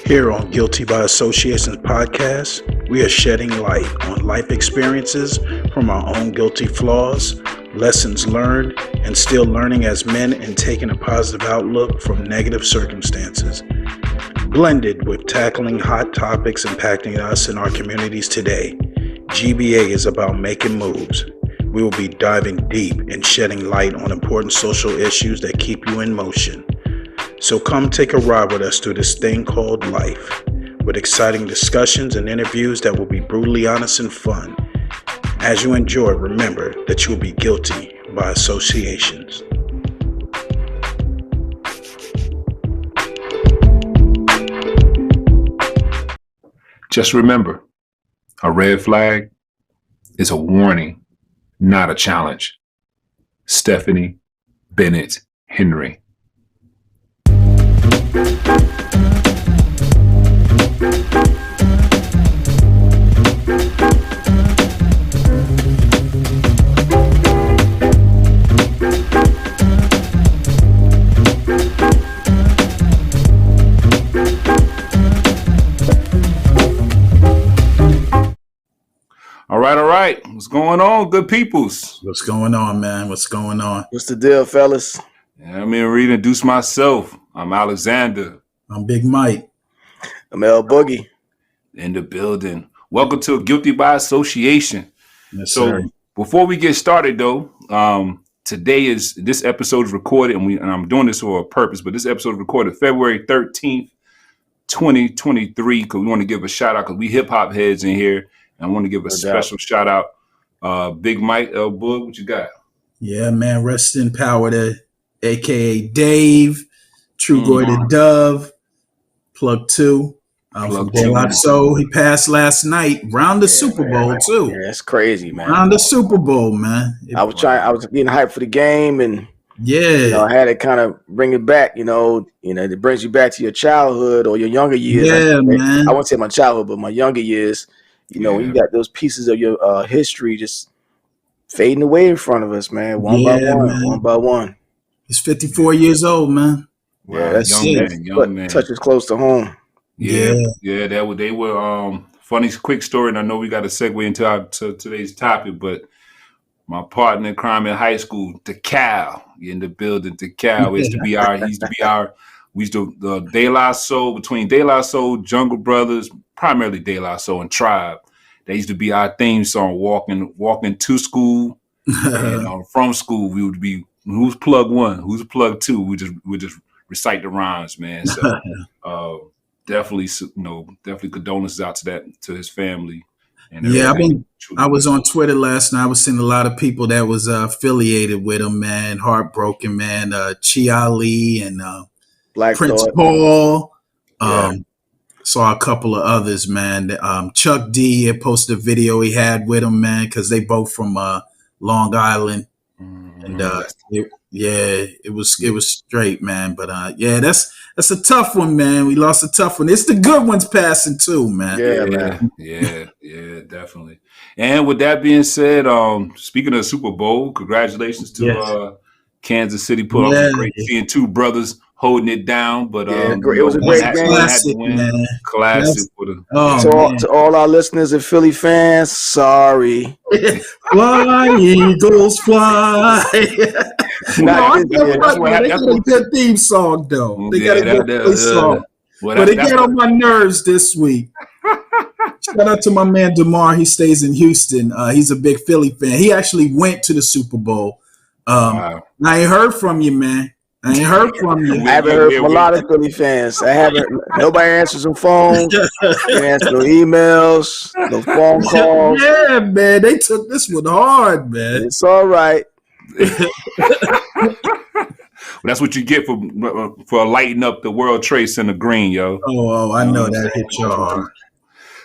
Here on Guilty by Association's podcast, we are shedding light on life experiences from our own guilty flaws, lessons learned, and still learning as men and taking a positive outlook from negative circumstances. Blended with tackling hot topics impacting us and our communities today, GBA is about making moves. We will be diving deep and shedding light on important social issues that keep you in motion. So come take a ride with us through this thing called life, with exciting discussions and interviews that will be brutally honest and fun. As you enjoy, remember that you will be guilty by associations. Just remember, a red flag is a warning, not a challenge. Stephanie Bennett Henry. All right. What's going on, good peoples? What's going on, man? What's going on? What's the deal, fellas? Yeah, I'm here to introduce myself. I'm Alexander. I'm Big Mike. I'm L Boogie. In the building. Welcome to Guilty by Association. Yes, So sir. before we get started, though, this episode is recorded, and I'm doing this for a purpose, but this episode is recorded February 13th, 2023, because we want to give a shout out, because we hip hop heads in here. And I want to give a special shout out. Big Mike, L Boog, what you got? Yeah, man. Rest in power to a.k.a. Dave, True Goy the Dove, Plug 2. From De La Soul. He passed last night, round the Super Bowl, too. Yeah, that's crazy, man. Round the Super Bowl, man. I was getting hyped for the game, and I had to kind of bring it back. It brings you back to your childhood or your younger years. Yeah, man. I won't say my childhood, but my younger years. When you got those pieces of your history just fading away in front of us, man. One by one. He's 54 years old, man. Yeah, that's young man. Touches close to home. Yeah. They were funny, quick story, and I know we got to segue into today's topic, but my partner in crime in high school, DeCal, in the building, DeCal, we used to be the De La Soul, between De La Soul, Jungle Brothers, primarily De La Soul and Tribe. They used to be our theme song, walking to school, and from school, we would be, who's plug one, who's plug two, we just recite the rhymes, man. So definitely condolences out to his family. And I was on Twitter last night. I was seeing a lot of people that was affiliated with him, man. Heartbroken, man. Chi Ali and Black Prince Thought. Paul. Saw a couple of others, man. Chuck D had posted a video he had with him, man, because they both from Long Island. And it was straight, man. But that's a tough one, man. We lost a tough one. It's the good ones passing too, man. Man. Yeah, definitely. And with that being said, speaking of Super Bowl, congratulations to Kansas City put off great seeing two brothers holding it down. But it was a great game. Classic, man. Classic for the to all our listeners and Philly fans, sorry. Fly, Eagles, fly. They got a good theme song, though. They got a good theme song. But it got on my nerves this week. Shout out to my man DeMar. He stays in Houston. He's a big Philly fan. He actually went to the Super Bowl. Wow. I ain't heard from you, man. I ain't heard from you. I haven't heard from a lot of Philly fans. Nobody answers some phones. They answer no emails, no phone calls. Yeah, man. They took this one hard, man. It's all right. That's what you get for lighting up the World Trade Center green, yo. Oh, I know that hit you hard.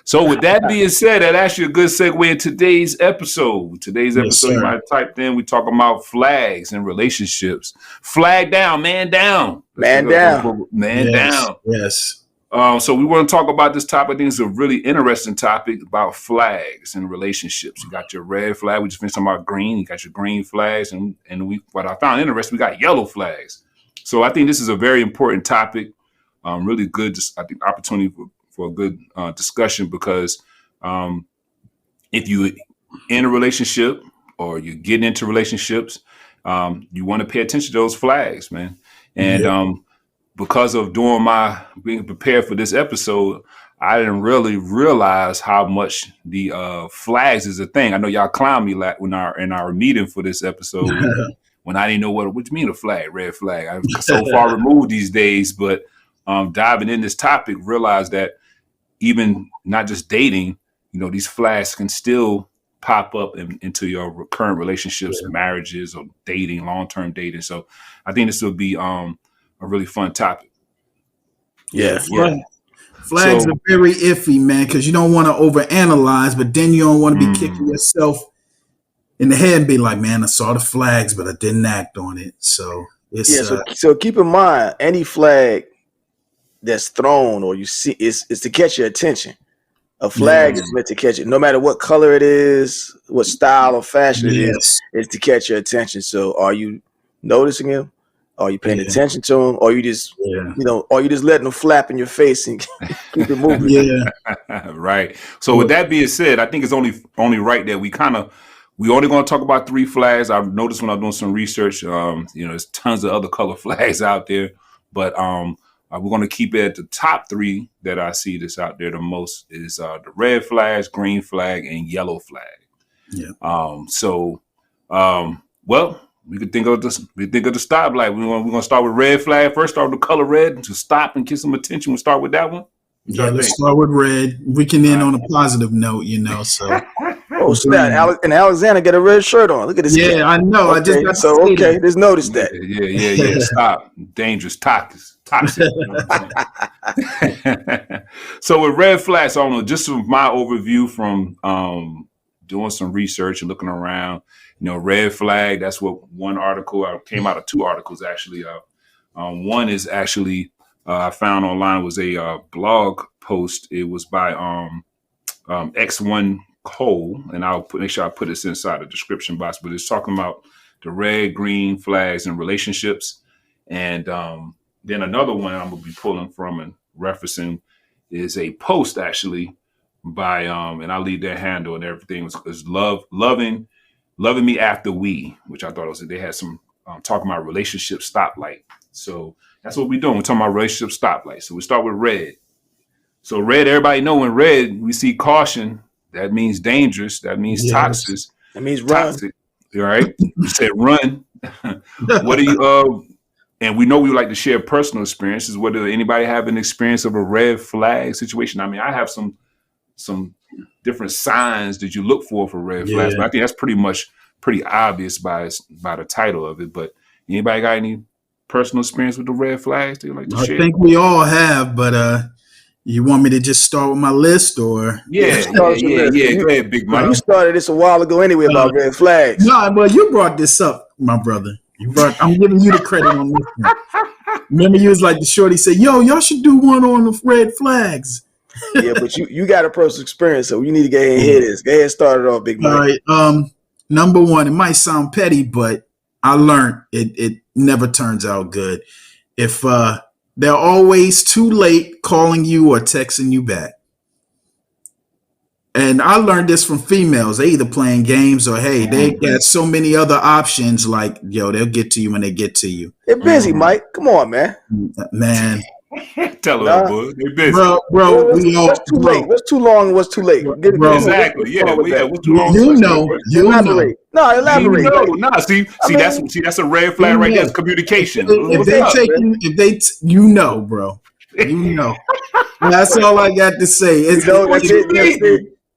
So with that being said, that actually a good segue in today's episode. You might have typed in, we talking about flags and relationships. Flag down, man down. Man down. Man down. Yes. So we want to talk about this topic. I think it's a really interesting topic about flags and relationships. You got your red flag. We just finished talking about green. You got your green flags. And what I found interesting, we got yellow flags. So I think this is a very important topic. really good, I think, opportunity for a good discussion because if you in a relationship or you get into relationships, you want to pay attention to those flags, man. And because of being prepared for this episode, I didn't really realize how much the flags is a thing. I know y'all clowned me in our meeting for this episode when I didn't know what do you mean a flag, red flag. I'm so far removed these days, but diving in this topic, realized that even not just dating, these flags can still pop up into your current relationships, marriages, or dating, long-term dating. So I think this will be a really fun topic. Flags are very iffy, man, because you don't want to overanalyze, but then you don't want to be kicking yourself in the head and be like, man, I saw the flags, but I didn't act on it. So it's so keep in mind, any flag that's thrown or you see is to catch your attention. A flag is meant to catch it, no matter what color it is, what style or fashion it is to catch your attention. So are you noticing him? Are you paying attention to him? Or you just, or you just letting them flap in your face and keep it moving? Right. So with that being said, I think it's only right that we only going to talk about 3 flags. I've noticed when I'm doing some research, there's tons of other color flags out there, but we're going to keep it at the top 3 that I see that's out there the most is the red flags, green flag, and yellow flag. Well, we could think of this. We think of the stoplight. We're gonna start with red flag first. Start with the color red to stop and get some attention. We'll start with that one. Let's start with red. We can end on a positive note, So. Snap! And Alexander got a red shirt on. Look at this. Yeah, I know. Okay, I just got okay. Just notice that. Yeah. Stop. Dangerous. Toxic. So with red flags, I don't know. Just from my overview from doing some research and looking around. Red flag, that's what one article came out of 2 articles, actually. One is actually I found online was a blog post. It was by X1 Cole, and I'll make sure I put this inside the description box, but it's talking about the red, green flags in relationships. And then another one I'm going to be pulling from and referencing is a post actually by, and I'll leave their handle and everything, was Loving Me After We, which I thought they had some talking about relationship stoplight. So that's what we're doing. We're talking about relationship stoplight. So we start with red. So red, everybody know in red, we see caution. That means dangerous. That means toxic. That means run. Toxic. All right. You said run. What do you, and we know we like to share personal experiences. Whether anybody have an experience of a red flag situation. I mean, I have some different signs that you look for red flags, but I think that's pretty obvious by the title of it. But anybody got any personal experience with the red flags that you like to share? I think we all have, but you want me to just start with my list, or Go ahead, Big Mike. You started this a while ago anyway about red flags. No, well, you brought this up, my brother. I'm giving you the credit on this one. Remember, you was like the shorty said, "Yo, y'all should do one on the red flags." Yeah, but you got a personal experience, so you need to go ahead and hit this. Go ahead and start it off, Big Mike. All right. Number one, it might sound petty, but I learned it never turns out good. If they're always too late calling you or texting you back. And I learned this from females. They either playing games or, hey, they got so many other options. Like, yo, they'll get to you when they get to you. They're busy, Mike. Come on, man. Man. Tell them, boy. They're busy. Bro, what's too late? What's too long and what's too late? Exactly. What's too long? Elaborate. No, elaborate. See, that's a red flag right there. It's communication. If they you know, bro. You know. That's all I got to say.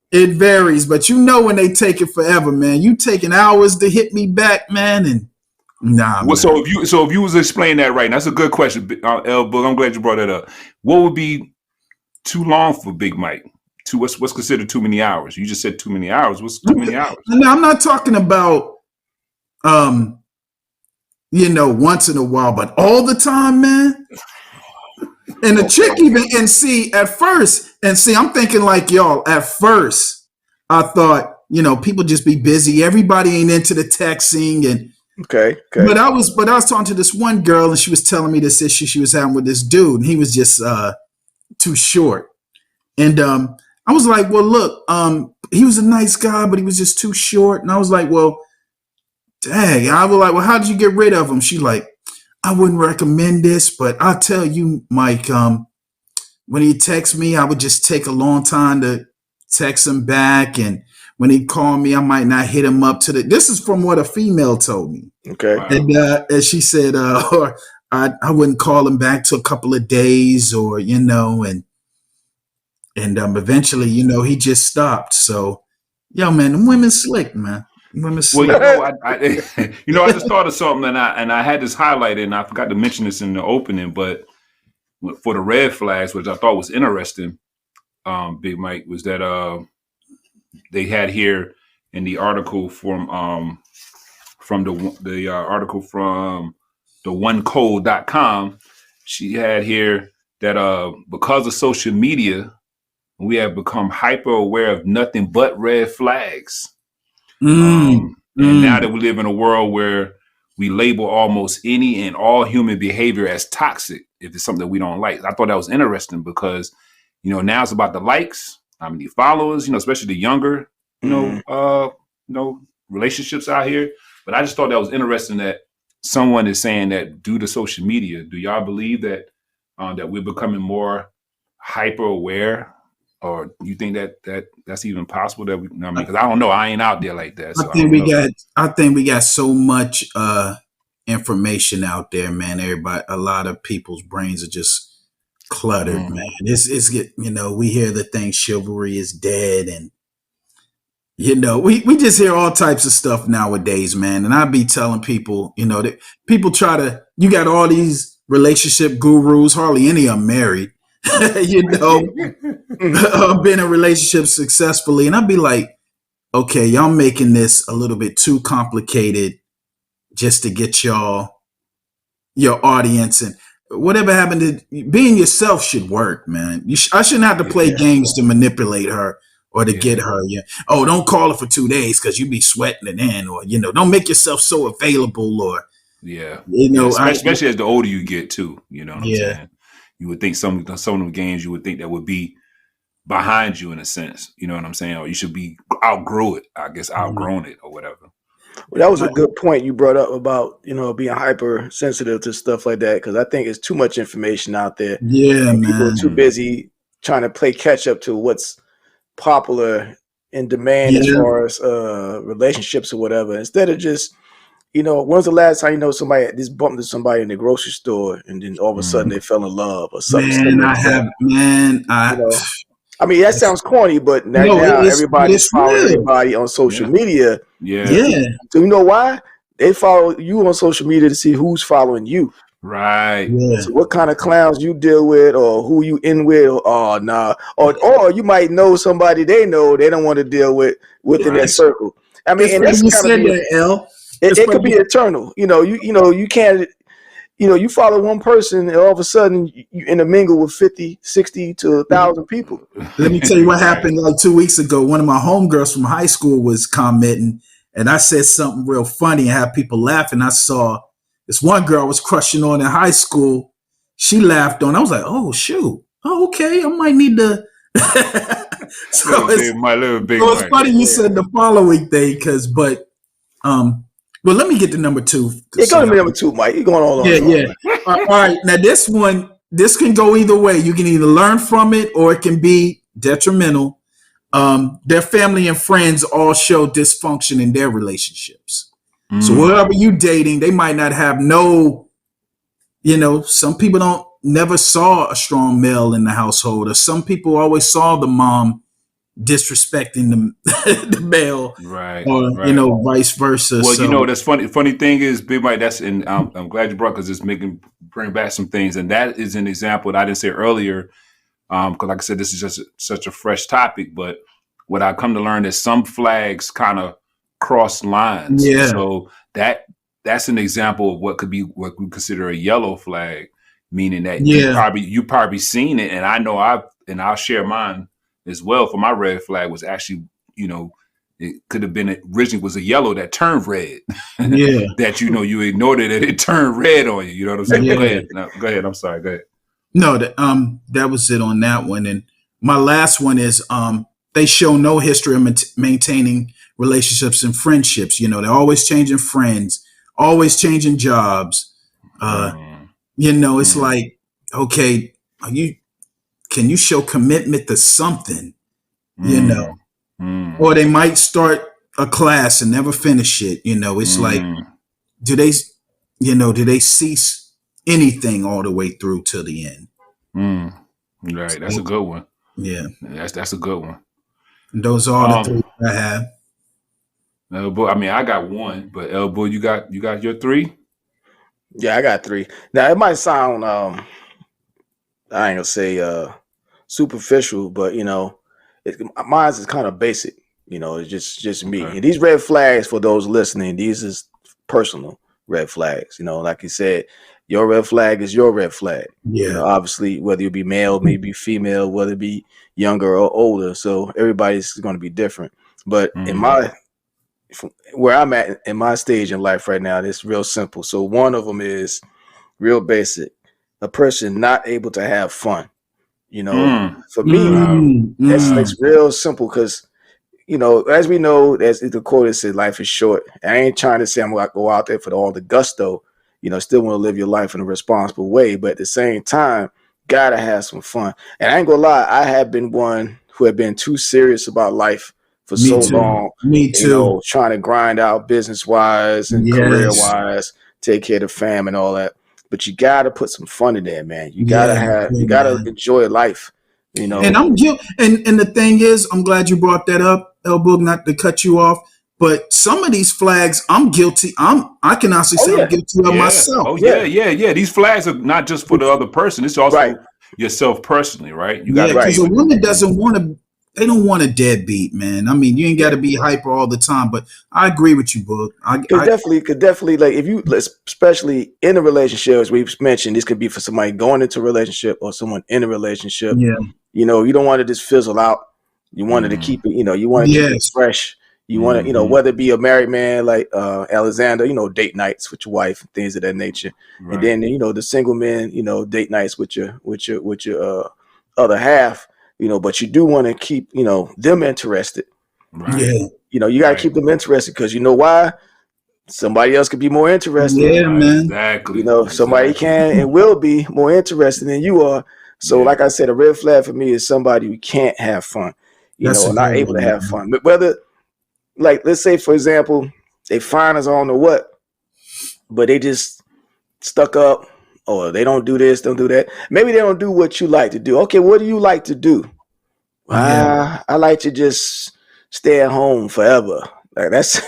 It varies, but you know when they take it forever, man. You taking hours to hit me back, man, and nah. Well, so if you was explaining that right, that's a good question, L Book. I'm glad you brought that up. What would be too long for Big Mike? What's considered too many hours? You just said too many hours. What's too many hours? No, I'm not talking about once in a while, but all the time, man. And the chick even, I'm thinking like y'all, at first, I thought, people just be busy. Everybody ain't into the texting. And Okay. But I was talking to this one girl, and she was telling me this issue she was having with this dude, and he was just too short. And I was like, well, look, he was a nice guy, but he was just too short. And I was like, well, dang. I was like, well, how did you get rid of him? She like, I wouldn't recommend this, but I'll tell you, Mike, when he texts me, I would just take a long time to text him back. And when he called me, I might not hit him up this is from what a female told me. Okay. Wow. And she said, or I wouldn't call him back to a couple of days, or, and eventually, he just stopped. So, yo, man, them women slick, man. Women slick. Well, I just thought of something, and I had this highlighted, and I forgot to mention this in the opening, but for the red flags, which I thought was interesting, Big Mike, was that they had here in the article from the article from the onecode.com, she had here that because of social media, we have become hyper aware of nothing but red flags. And now that we live in a world where we label almost any and all human behavior as toxic if it's something that we don't like. I thought that was interesting because, now it's about the likes, how many followers, especially the younger, relationships out here. But I just thought that was interesting that someone is saying that due to social media, do y'all believe that that we're becoming more hyper aware? Or you think that's even possible that because I don't know. I ain't out there like that. So I think we got so much information out there, man. A lot of people's brains are just cluttered, man. It's we hear the thing chivalry is dead, and we just hear all types of stuff nowadays, man. And I be telling people, that people you got all these relationship gurus, hardly any of them married. Been in relationships successfully, and I'd be like, okay, y'all making this a little bit too complicated just to get your audience. And whatever happened to being yourself should work, man. I shouldn't have to play games to manipulate her or to get her. Oh, don't call her for 2 days because you be sweating it in, or don't make yourself so available, or especially as the older you get too. You know what I'm saying? You would think some of them games you would think that would be behind you in a sense. You know what I'm saying? Or you should be outgrow it. I guess outgrown it or whatever. Well, that was a good point you brought up about being hypersensitive to stuff like that, because I think it's too much information out there. Yeah, man. People are too busy trying to play catch up to what's popular in demand as far as relationships or whatever. Instead of just when's the last time somebody just bumped into somebody in the grocery store and then all of a sudden they fell in love or something? I mean, that sounds corny, but now everybody's following everybody on social media. Yeah. So you know why? They follow you on social media to see who's following you. Right. Yeah. So what kind of clowns you deal with, or who you in with, or or you might know somebody they don't want to deal with within that circle. I mean, and that's kind of it could be eternal. You can't. You follow one person and all of a sudden you intermingle with 50, 60 to 1,000 people. Let me tell you what happened like 2 weeks ago. One of my homegirls from high school was commenting, and I said something real funny and had people laughing. I saw this one girl I was crushing on in high school. She laughed on. I was like, oh, shoot. Oh, okay. I might need to. It's funny you said the following thing, well, let me get to number 2. It's going to be number 2, Mike. You're going all on. Yeah. All right. Now, this can go either way. You can either learn from it or it can be detrimental. Their family and friends all show dysfunction in their relationships. So whoever you dating, they might not have some people never saw a strong male in the household, or some people always saw the mom disrespecting the male, right? Or vice versa. Well, that's funny. Funny thing is, Big Mike. I'm glad you brought, because it's bring back some things, and that is an example that I didn't say earlier. Because, like I said, this is just such a fresh topic. But what I come to learn is some flags kind of cross lines. Yeah. So that's an example of what we consider a yellow flag, meaning that you probably seen it, and I know I'll share mine as well. For my red flag was actually, It could have been originally was a yellow that turned red. Yeah. That you ignored it and it turned red on you. You know what I'm saying? Yeah. Go ahead. No, go ahead. I'm sorry. Go ahead. No, that was it on that one. And my last one is they show no history of maintaining relationships and friendships. You know, they're always changing friends, always changing jobs. You know, it's like, okay, can you show commitment to something? You know, or they might start a class and never finish it. You know, it's like, do they cease anything all the way through to the end? Right, that's a good one. Yeah, that's a good one. And those are the three I have. Elbow, I mean, I got one, but Elbow, you got your three? Yeah, I got three. Now it might sound I ain't gonna say superficial, but you know, mine's is kind of basic. You know, it's just me. Okay. And these red flags for those listening, these is personal red flags. You know, like you said, your red flag is your red flag. Yeah. You know, obviously, whether you be male, maybe female, whether it be younger or older. So everybody's going to be different. But in where I'm at in my stage in life right now, it's real simple. So one of them is real basic. A person not able to have fun. You know, for me, it's real simple because, you know, as we know, as the quote said, life is short. I ain't trying to say I'm going to go out there for all the gusto. You know, still want to live your life in a responsible way, but at the same time, gotta have some fun. And I ain't gonna lie, I have been one who have been too serious about life for so long. Me too. You know, trying to grind out business wise and career wise, take care of the fam and all that. But you gotta put some fun in there, man. You gotta enjoy life. You know, and and the thing is, I'm glad you brought that up, Elbow. Not to cut you off. But some of these flags, I'm guilty. I can honestly say I'm guilty of myself. Oh yeah. These flags are not just for the other person; it's also yourself personally, right? You got because a woman doesn't want to. They don't want a deadbeat, man. I mean, you ain't got to be hyper all the time. But I agree with you, Book. Could definitely like if you, especially in a relationship, as we've mentioned, this could be for somebody going into a relationship or someone in a relationship. Yeah, you know, you don't want to just fizzle out. You wanted to keep it. You know, you want to keep it fresh. You want to, you know, whether it be a married man like Alexander, you know, date nights with your wife, things of that nature, and then you know the single men, you know, date nights with your other half, you know. But you do want to keep, you know, them interested. Yeah, you know, you got to keep them interested because you know why? Somebody else could be more interested. Yeah, man. Exactly. You know, somebody can and will be more interested than you are. So, like I said, a red flag for me is somebody who can't have fun. You know, not able to have fun. But whether like, let's say, for example, they find us on the what, but they just stuck up or they don't do this, don't do that. Maybe they don't do what you like to do. Okay, what do you like to do? I like to just stay at home forever. Like that's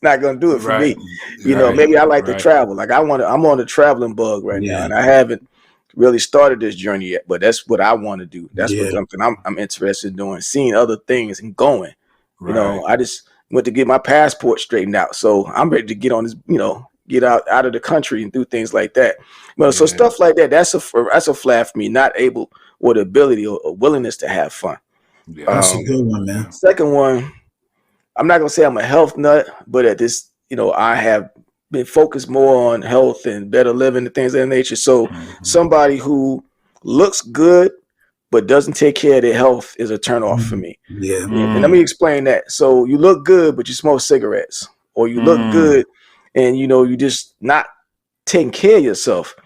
not going to do it for me. You know, maybe I like to travel. Like I'm on a traveling bug right now, and I haven't really started this journey yet, but that's what I want to do. That's what something I'm interested in doing, seeing other things and going. You know, I just went to get my passport straightened out. So I'm ready to get on this, you know, get out of the country and do things like that. Well, so stuff like that, that's a flag for me, not able or the ability or willingness to have fun. That's a good one, man. Second one, I'm not going to say I'm a health nut, but at this, you know, I have been focused more on health and better living and things of that nature. So somebody who looks good, but doesn't take care of their health is a turnoff for me. Yeah. And let me explain that. So you look good, but you smoke cigarettes, or you look good and, you know, you just not taking care of yourself,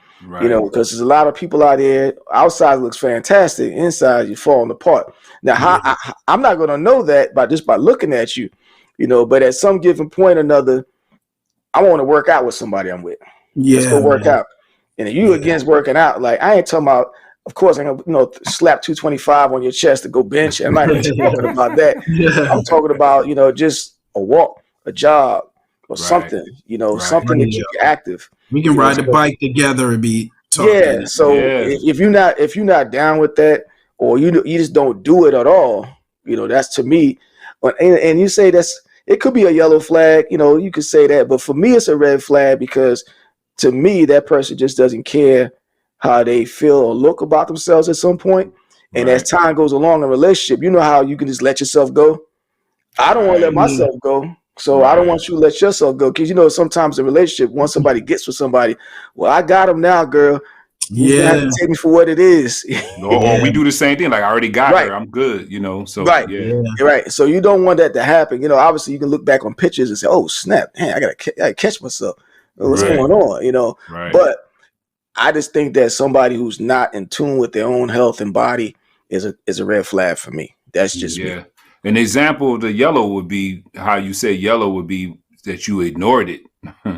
you know, because there's a lot of people out there. Outside looks fantastic. Inside you're falling apart. Now, I'm not going to know that by looking at you, you know, but at some given point or another, I want to work out with somebody I'm with. Let's go work out. And if you against working out, like I ain't talking about, of course, I'm gonna, you know, slap 225 on your chest to go bench. I'm not even talking about that. I'm talking about, you know, just a walk, a jog, or something, you know, something to keep you active. We can ride the bike together and be talking. Yeah. So if you're not down with that, or you just don't do it at all, you know, that's to me. And you say it could be a yellow flag, you know, you could say that, but for me, it's a red flag because to me, that person just doesn't care how they feel or look about themselves at some point. And as time goes along in a relationship, you know how you can just let yourself go. I don't want to let Right. myself go. So I don't want you to let yourself go. Because, sometimes in a relationship, once somebody gets with somebody, well, I got him now, girl. You're going to have Yeah. to take me for what it is. Or Yeah. we do the same thing. Like I already got Right. her. I'm good. So Right. yeah. Yeah. Right. So you don't want that to happen. Obviously you can look back on pictures and say, oh, snap. Man, I gotta catch myself. What's Right. going on? Right. But I just think that somebody who's not in tune with their own health and body is a red flag for me. That's just me. Yeah. An example of the yellow would be how you say yellow would be that you ignored it.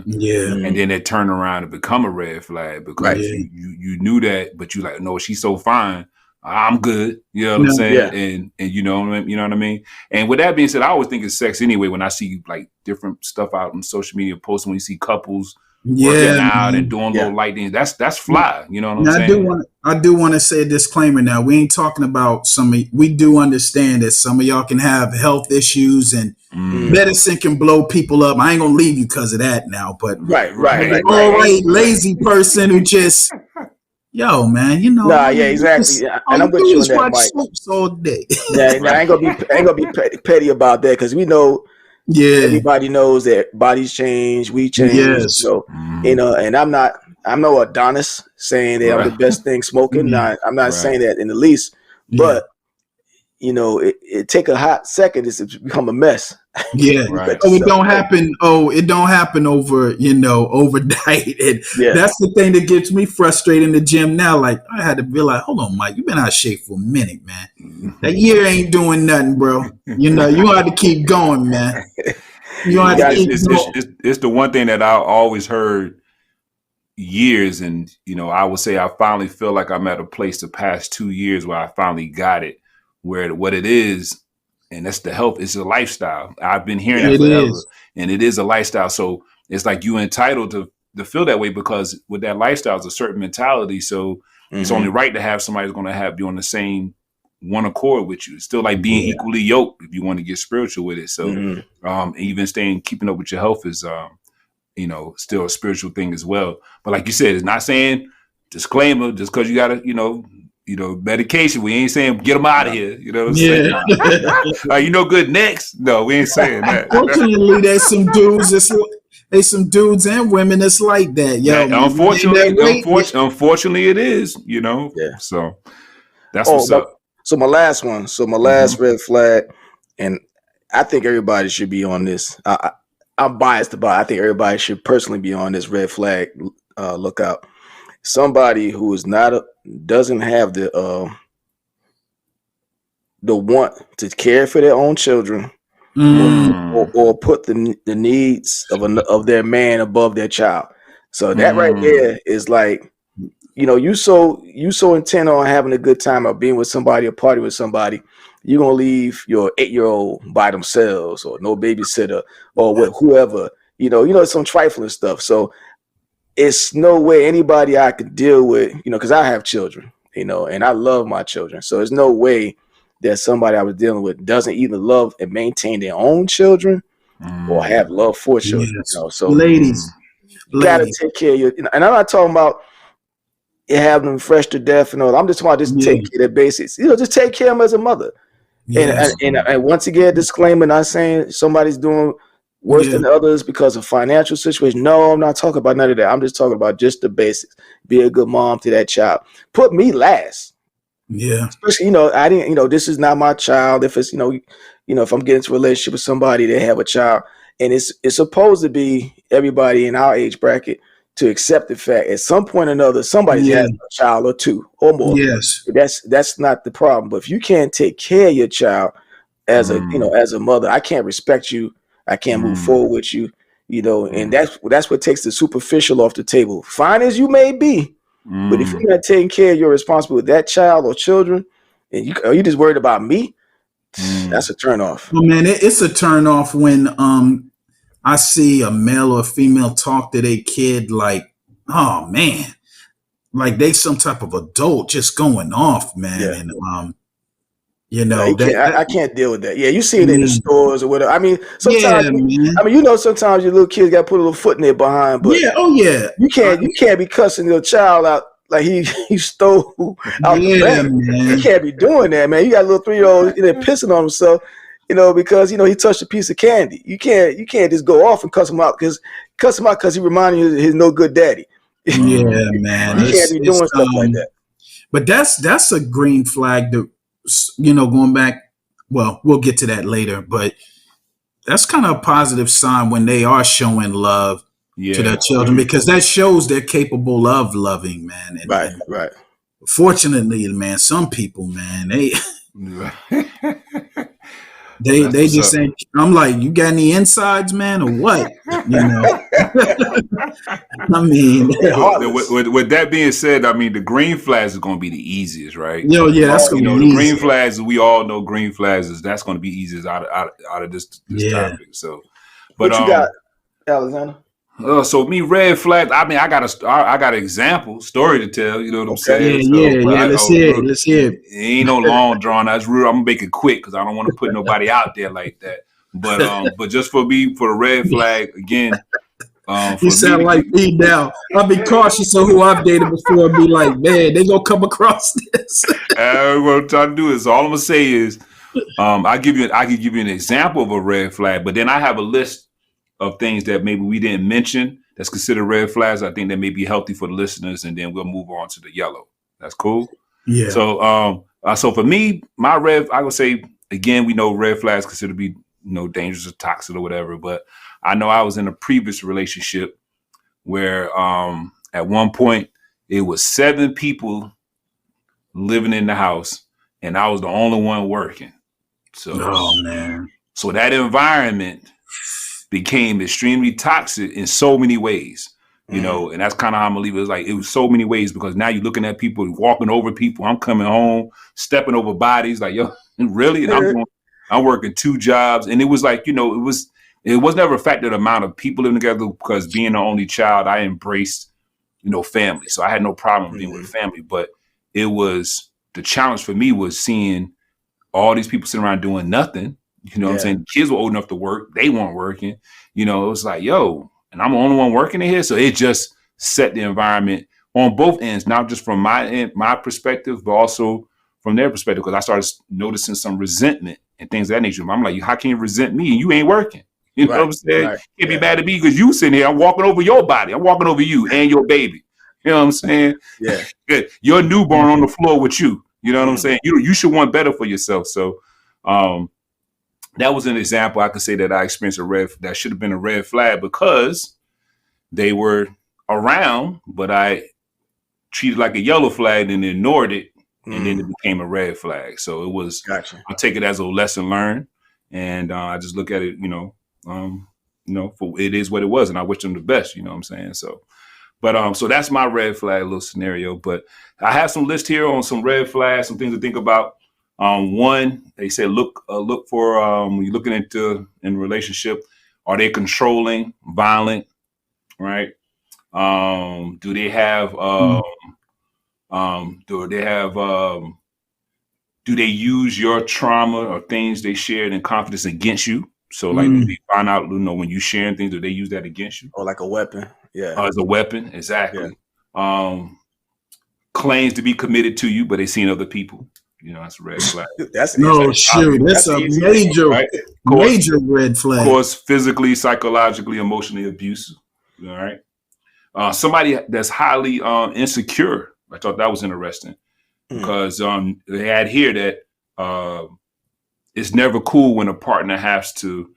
Yeah. And then it turned around and become a red flag Right. because you knew that, but you like, no, she's so fine. I'm good. You know what I'm No. saying? Yeah. And you know what I mean? And with that being said, I always think it's sex anyway when I see like different stuff out on social media posting when you see couples Yeah, working out and man. doing Yeah. little light things. That's fly. You know what I'm Now, saying? I do want to say a disclaimer. Now, we ain't talking about we do understand that some of y'all can have health issues and medicine can blow people up. I ain't gonna leave you because of that now, but Right. all right, lazy person who just yo, man, Nah, yeah, exactly. Yeah. all And you I'm with do you on is that, watch Mike. soaps all day. Yeah, and I ain't gonna be petty about that because we know Yeah. everybody knows that bodies change, we change, Yes. and I'm no Adonis saying that I'm the Right. best thing smoking. Yeah. I'm not Right. saying that in the least, Yeah. but it take a hot second to become a mess. Yeah. Right. Oh, it don't happen. Oh, it don't happen overnight. And Yeah. that's the thing that gets me frustrated in the gym now. Like I had to be like, hold on, Mike, you've been out of shape for a minute, man. That year ain't doing nothing, bro. You have to keep going, man. You have to keep going. It's the one thing that I always heard years, and I would say I finally feel like I'm at a place the past 2 years where I finally got it, where what it is, and that's the health. It's a lifestyle. I've been hearing that It forever, is. and it is a lifestyle. So it's like you entitled to feel that way because with that lifestyle is a certain mentality. So it's only right to have somebody who's going to be on the same one accord with you. It's still like being equally yoked if you want to get spiritual with it. So even keeping up with your health is still a spiritual thing as well. But like you said, it's not saying disclaimer just because you got to, medication. We ain't saying get them out of here. You know what I'm saying? Good next. No, we ain't saying that. Unfortunately, there's some dudes and women that's like that. Yo, unfortunately, it is. Yeah. So that's what's up. So my last one. So my last red flag, and I think everybody should be on this. I'm biased about it. I think everybody should personally be on this red flag lookout. Somebody who is doesn't have the want to care for their own children, or put the needs of their man above their child. So that right there is like, you so intent on having a good time or being with somebody or party with somebody, you're gonna leave your 8-year-old by themselves or no babysitter or with whoever, some trifling stuff. So it's no way anybody I could deal with, because I have children, and I love my children. So there's no way that somebody I was dealing with doesn't either love and maintain their own children or have love for children. Yes. So ladies, you gotta take care of and I'm not talking about have them fresh to death and all. I'm just talking about just take care of the basics. Just take care of them as a mother. Yes. And once again, disclaimer, not saying somebody's doing worse than others because of financial situation. No, I'm not talking about none of that. I'm just talking about just the basics. Be a good mom to that child. Put me last. Yeah. Especially, I didn't, this is not my child. If it's, if I'm getting into a relationship with somebody, they have a child, and it's supposed to be everybody in our age bracket to accept the fact at some point or another somebody's had a child or two or more. Yes. That's not the problem. But if you can't take care of your child as as a mother, I can't respect you. I can't move forward with you. And that's what takes the superficial off the table. Fine as you may be, but if you're not taking care of your responsibility with that child or children, and you just worried about me, that's a turnoff. Well, man, it's a turnoff when I see a male or a female talk to their kid like, oh man, like they some type of adult just going off, man. Yeah. And I can't deal with that. Yeah, you see it in the stores or whatever. I mean, sometimes sometimes your little kids got to put a little foot in their behind, but you can't be cussing your child out like he stole out the bank. Man. You can't be doing that, man. You got a little 3-year-old in there pissing on himself. because he touched a piece of candy. You can't just go off and cuss him out because he reminded you of his no good daddy. Yeah, man. You can't be doing stuff like that. But that's a green flag that, going back. Well, we'll get to that later, but that's kind of a positive sign when they are showing love to their children, because that shows they're capable of loving, man. And right. Fortunately, man, some people, man, they just ain't. I'm like, you got any insides, man, or what? I mean, with that being said, I mean, the green flags is going to be the easiest, right? That's going to be the easy. green flags. We all know green flags that's going to be easiest out of this topic. So, but what you got, Alexander? So me, red flags. I mean, I got an example story to tell. You know what I'm saying? Let's hear it. Let's hear it. It ain't no long drawn. That's real. I'm gonna make it quick because I don't want to put nobody out there like that. But just for me, for the red flag again. You sound like me now. I'll be cautious of who I've dated before and be like, man, they gonna come across this. What I'm trying to do is all I'm gonna say is, I can give you an example of a red flag, but then I have a list of things that maybe we didn't mention that's considered red flags. I think that may be healthy for the listeners, and then we'll move on to the yellow. That's cool. Yeah. So, so for me, I would say again, we know red flags considered to be dangerous or toxic or whatever. But I know I was in a previous relationship where at one point it was 7 people living in the house, and I was the only one working. So, man. So that environment became extremely toxic in so many ways, and that's kind of how I'm gonna leave it. It was so many ways, because now you're looking at people walking over people. I'm coming home, stepping over bodies, like, yo, really? And I'm working 2 jobs, and it was like, it was never a fact of the amount of people living together, because being the only child, I embraced, family. So I had no problem being with family, but it was the challenge for me was seeing all these people sitting around doing nothing. What I'm saying? Kids were old enough to work. They weren't working. It was like, yo, and I'm the only one working in here. So it just set the environment on both ends, not just from my perspective, but also from their perspective, because I started noticing some resentment and things of that nature. I'm like, how can you resent me and you ain't working? You know what I'm saying? Right. Can't be mad at me because you sitting here. I'm walking over your body. I'm walking over you and your baby. You know what I'm saying? Yeah. Your newborn on the floor with you. You know what I'm saying? You should want better for yourself. So, that was an example I could say that I experienced that should have been a red flag, because they were around, but I treated like a yellow flag and ignored it, and then it became a red flag. So it was. Gotcha. I take it as a lesson learned, and I just look at it, for it is what it was, and I wish them the best. You know what I'm saying? So, but so that's my red flag little scenario. But I have some list here on some red flags, some things to think about. One, they say look for when you're looking in a relationship, are they controlling, violent, right? Do they have do they use your trauma or things they shared in confidence against you? So like do they find out, when you sharing things, do they use that against you? Or like a weapon? Yeah. As a weapon, exactly. Yeah. Claims to be committed to you, but they seen other people. That's a red flag. That's a major, right? Major red flag. Of course, physically, psychologically, emotionally abusive. All right. Somebody that's highly insecure. I thought that was interesting, because they had here that it's never cool when a partner has to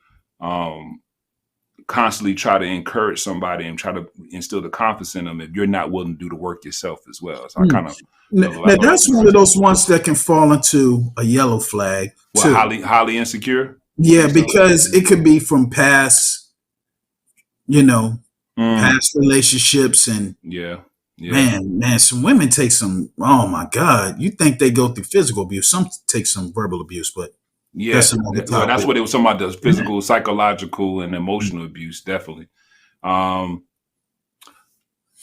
constantly try to encourage somebody and try to instill the confidence in them if you're not willing to do the work yourself as well. So I kind of. Now that's one of those ones that can fall into a yellow flag too. Highly insecure. Yeah, because it could be from past, past relationships, and man, some women take some. Oh my God, you think they go through physical abuse? Some take some verbal abuse, but that's what it was talking about. The physical, psychological, and emotional abuse, definitely.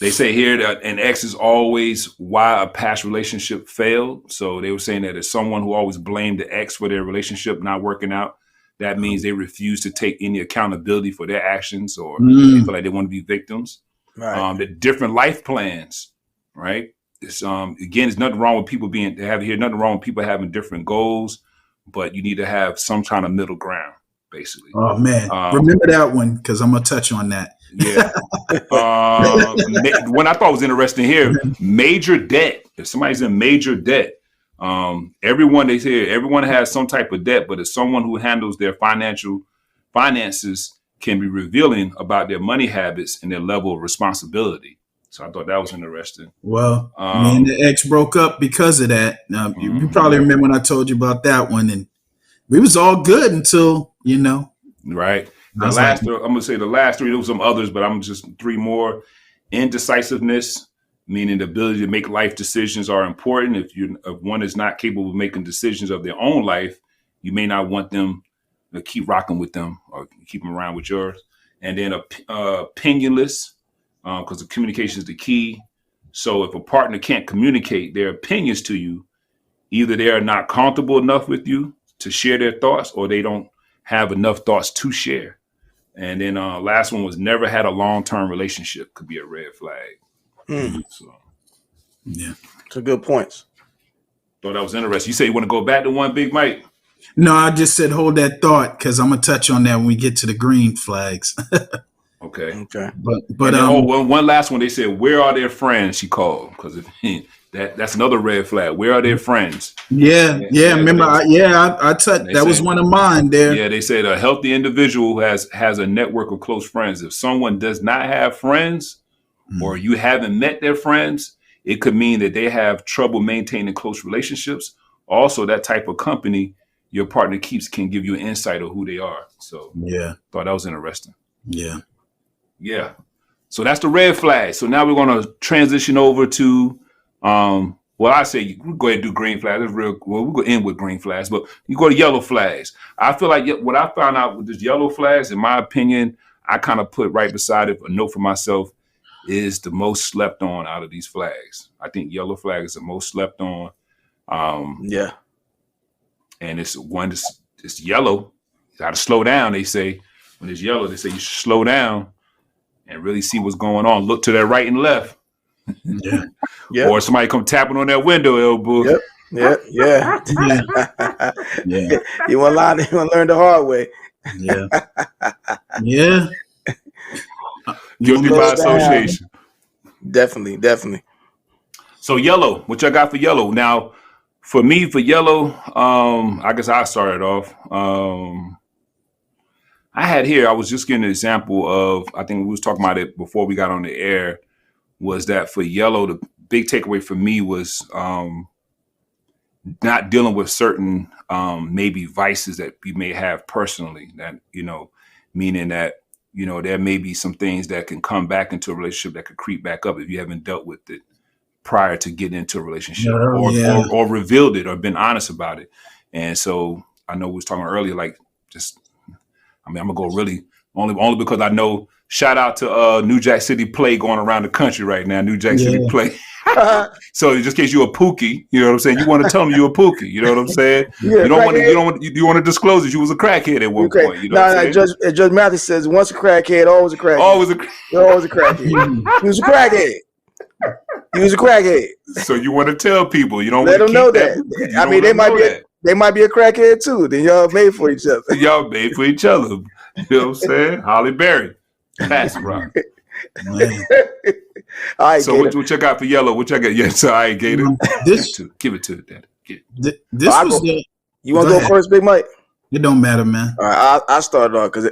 They say here that an ex is always why a past relationship failed. So they were saying that as someone who always blamed the ex for their relationship not working out, that means they refuse to take any accountability for their actions, or they feel like they want to be victims. Right. The different life plans, right? It's again, there's nothing wrong with people nothing wrong with people having different goals, but you need to have some kind of middle ground, basically. Oh man, remember that one because I'm gonna touch on that. Yeah. When I thought was interesting here, major debt. If somebody's in major debt, everyone has some type of debt, but if someone who handles their finances can be revealing about their money habits and their level of responsibility. So I thought that was interesting. Well, me and the ex broke up because of that. You probably remember when I told you about that one, and we was all good until, right. I'm gonna say the last three. There was some others, but I'm just three more. Indecisiveness, meaning the ability to make life decisions are important. If one is not capable of making decisions of their own life, you may not want them to keep rocking with them or keep them around with yours. And then opinionless, because the communication is the key. So if a partner can't communicate their opinions to you, either they are not comfortable enough with you to share their thoughts, or they don't have enough thoughts to share. And then last one was never had a long-term relationship. Could be a red flag. So, yeah, some good points. Thought that was interesting. You say you want to go back to one, Big Mike? No, I just said hold that thought because I'm gonna touch on that when we get to the green flags. Okay. But one last one. They said, "Where are their friends?" She called because that's another red flag. Where are their friends? Yeah. Remember, I touched. That was one of mine there. Yeah, they said a healthy individual who has a network of close friends. If someone does not have friends, or you haven't met their friends, it could mean that they have trouble maintaining close relationships. Also, that type of company your partner keeps can give you an insight of who they are. So thought that was interesting. Yeah. So that's the red flag. So now we're going to transition over to, I say we go ahead and do green flags. We're going to end with green flags, but you go to yellow flags. I feel like what I found out with this yellow flags, in my opinion, I kind of put right beside it a note for myself, is the most slept on out of these flags. I think yellow flag is the most slept on. And it's yellow. You got to slow down. They say when it's yellow, they say you should slow down and really see what's going on. Look to their right and left. Or somebody come tapping on that window, elbow. Yeah. You want to learn the hard way. Guilty by association. Definitely. So yellow, what y'all got for yellow? Now, for me, for yellow, I guess I started off. I was just getting an example of, I think we was talking about it before we got on the air, was that for yellow, the big takeaway for me was not dealing with certain maybe vices that we may have personally, that, meaning that, there may be some things that can come back into a relationship that could creep back up if you haven't dealt with it prior to getting into a relationship or revealed it or been honest about it. And so I know we was talking earlier, I'm gonna go really only because I know, shout out to New Jack City Play going around the country right now. New Jack City Play. So just in case you're a pookie, you know what I'm saying? You want to tell them you're a pookie, you know what I'm saying? You want to disclose that you was a crackhead at one point. You know what I'm saying? Judge Matthews says once a crackhead, always a crackhead. Always a crackhead. He was a crackhead. He was a crackhead. So you want to tell people, you don't let them know that. I mean, they might be a crackhead too. Then y'all made for each other. Y'all made for each other. You know what I'm saying? Holly Berry. Pass it, rock. All right, so what you got for yellow? What you got? Yes, all right, Gator. Give it to Daddy. You want to go first, Big Mike? It don't matter, man. All right, I started off because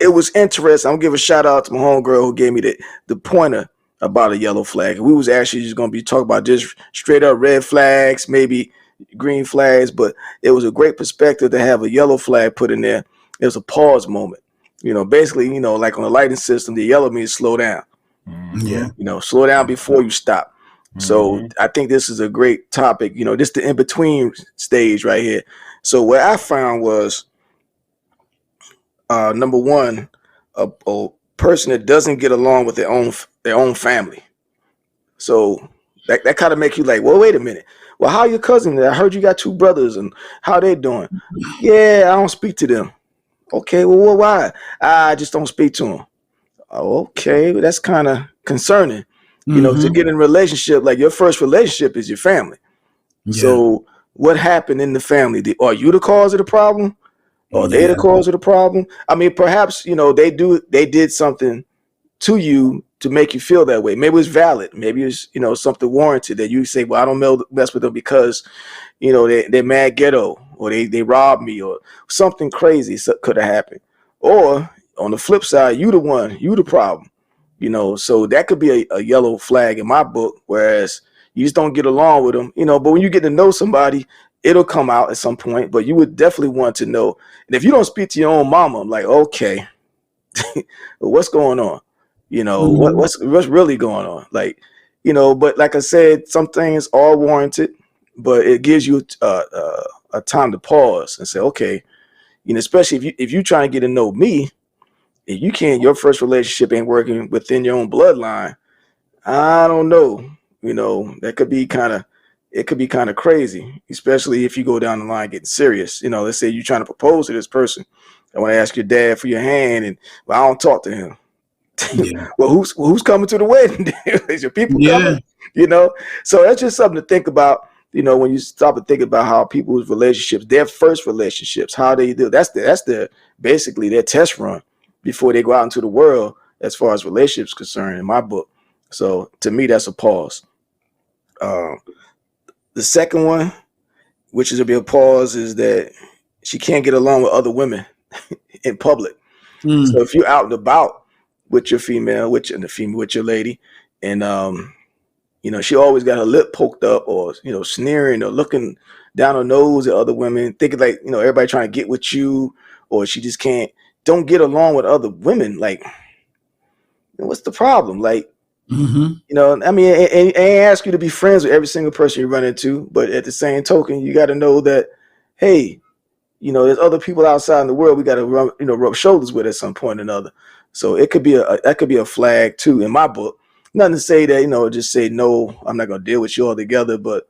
it was interesting. I'm gonna give a shout out to my homegirl who gave me the pointer about a yellow flag. We was actually just gonna be talking about just straight up red flags, maybe green flags, but it was a great perspective to have a yellow flag put in there. It was a pause moment. Basically, like on the lighting system, the yellow means slow down. Slow down before you stop. So I think this is a great topic. This is the in-between stage right here. So what I found was, number one, a person that doesn't get along with their own family. So that kind of makes you like, well, wait a minute. Well, how your cousin? I heard you got two brothers, and how they doing? Yeah, I don't speak to them. Okay, well, why? I just don't speak to them. Okay, well, that's kind of concerning. To get in a relationship, like your first relationship is your family. So what happened in the family? Are you the cause of the problem? Or are they the Yeah. cause of the problem? I mean, perhaps, they did something to you to make you feel that way. Maybe it's valid. Maybe it's, something warranted that you say, well, I don't mess with them because, they're mad ghetto, or they robbed me, or something crazy could have happened. Or on the flip side, you the problem. So that could be a yellow flag in my book, whereas you just don't get along with them, but when you get to know somebody, it'll come out at some point. But you would definitely want to know. And if you don't speak to your own mama, I'm like, okay, what's going on? Mhm. What's really going on? Like, but like I said, some things are warranted, but it gives you a time to pause and say, okay, especially if you trying to get to know me, if you can't, your first relationship ain't working within your own bloodline, I don't know. That could be it could be kind of crazy, especially if you go down the line getting serious. Let's say you're trying to propose to this person. I want to ask your dad for your hand, and well, I don't talk to him. Yeah. Well, who's coming to the wedding? Is your people Yeah. coming? So that's just something to think about. When you stop and think about how people's relationships, their first relationships, how they do. That's the basically their test run before they go out into the world as far as relationships concerned. In my book, so to me, that's a pause. Um, the second one, which is a big pause, is that she can't get along with other women in public. So Mm. if you're out and about with your female, with your lady, and she always got her lip poked up, or sneering, or looking down her nose at other women, thinking like everybody trying to get with you, or she just don't get along with other women. Like, what's the problem? Like, Hmm. I mean, and ask you to be friends with every single person you run into, but at the same token, you got to know that, hey, there's other people outside in the world we got to rub shoulders with at some point or another. So it could be that could be a flag too in my book. Nothing to say that just say no, I'm not going to deal with you altogether, but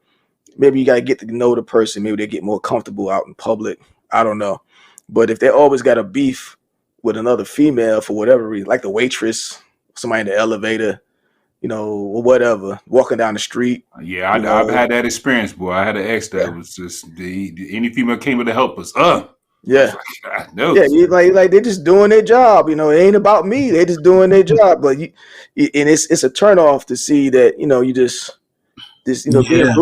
maybe you got to get to know the person. Maybe they get more comfortable out in public. I don't know, but if they always got a beef with another female for whatever reason, like the waitress, somebody in the elevator, or whatever, walking down the street, Yeah, you I've know, had that experience, boy. I had an ex that yeah, was just any female came in to help us. I was yeah. like, God knows, Yeah, you man. like they're just doing their job. It ain't about me. They just doing their job. But and it's a turnoff to see that you just Yeah.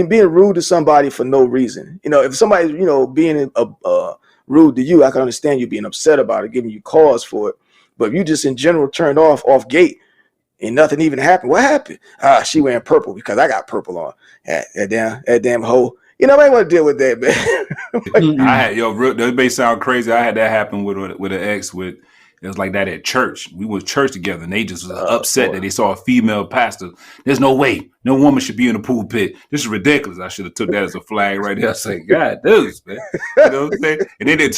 being rude to somebody for no reason. If somebody's being rude to you, I can understand you being upset about it, giving you cause for it. But if you just in general turned off gate and nothing even happened, what happened? She wearing purple because I got purple on. That damn hoe. I ain't want to deal with that, man. I Mm-mm. had that may sound crazy. I had that happen with an ex. It was like that at church. We went to church together, and they just was Oh upset boy. that they saw a female pastor. There's no way, no woman should be in the pulpit. This is ridiculous. I should have took that as a flag right there. I say, God, dudes, man, what I'm saying. And then the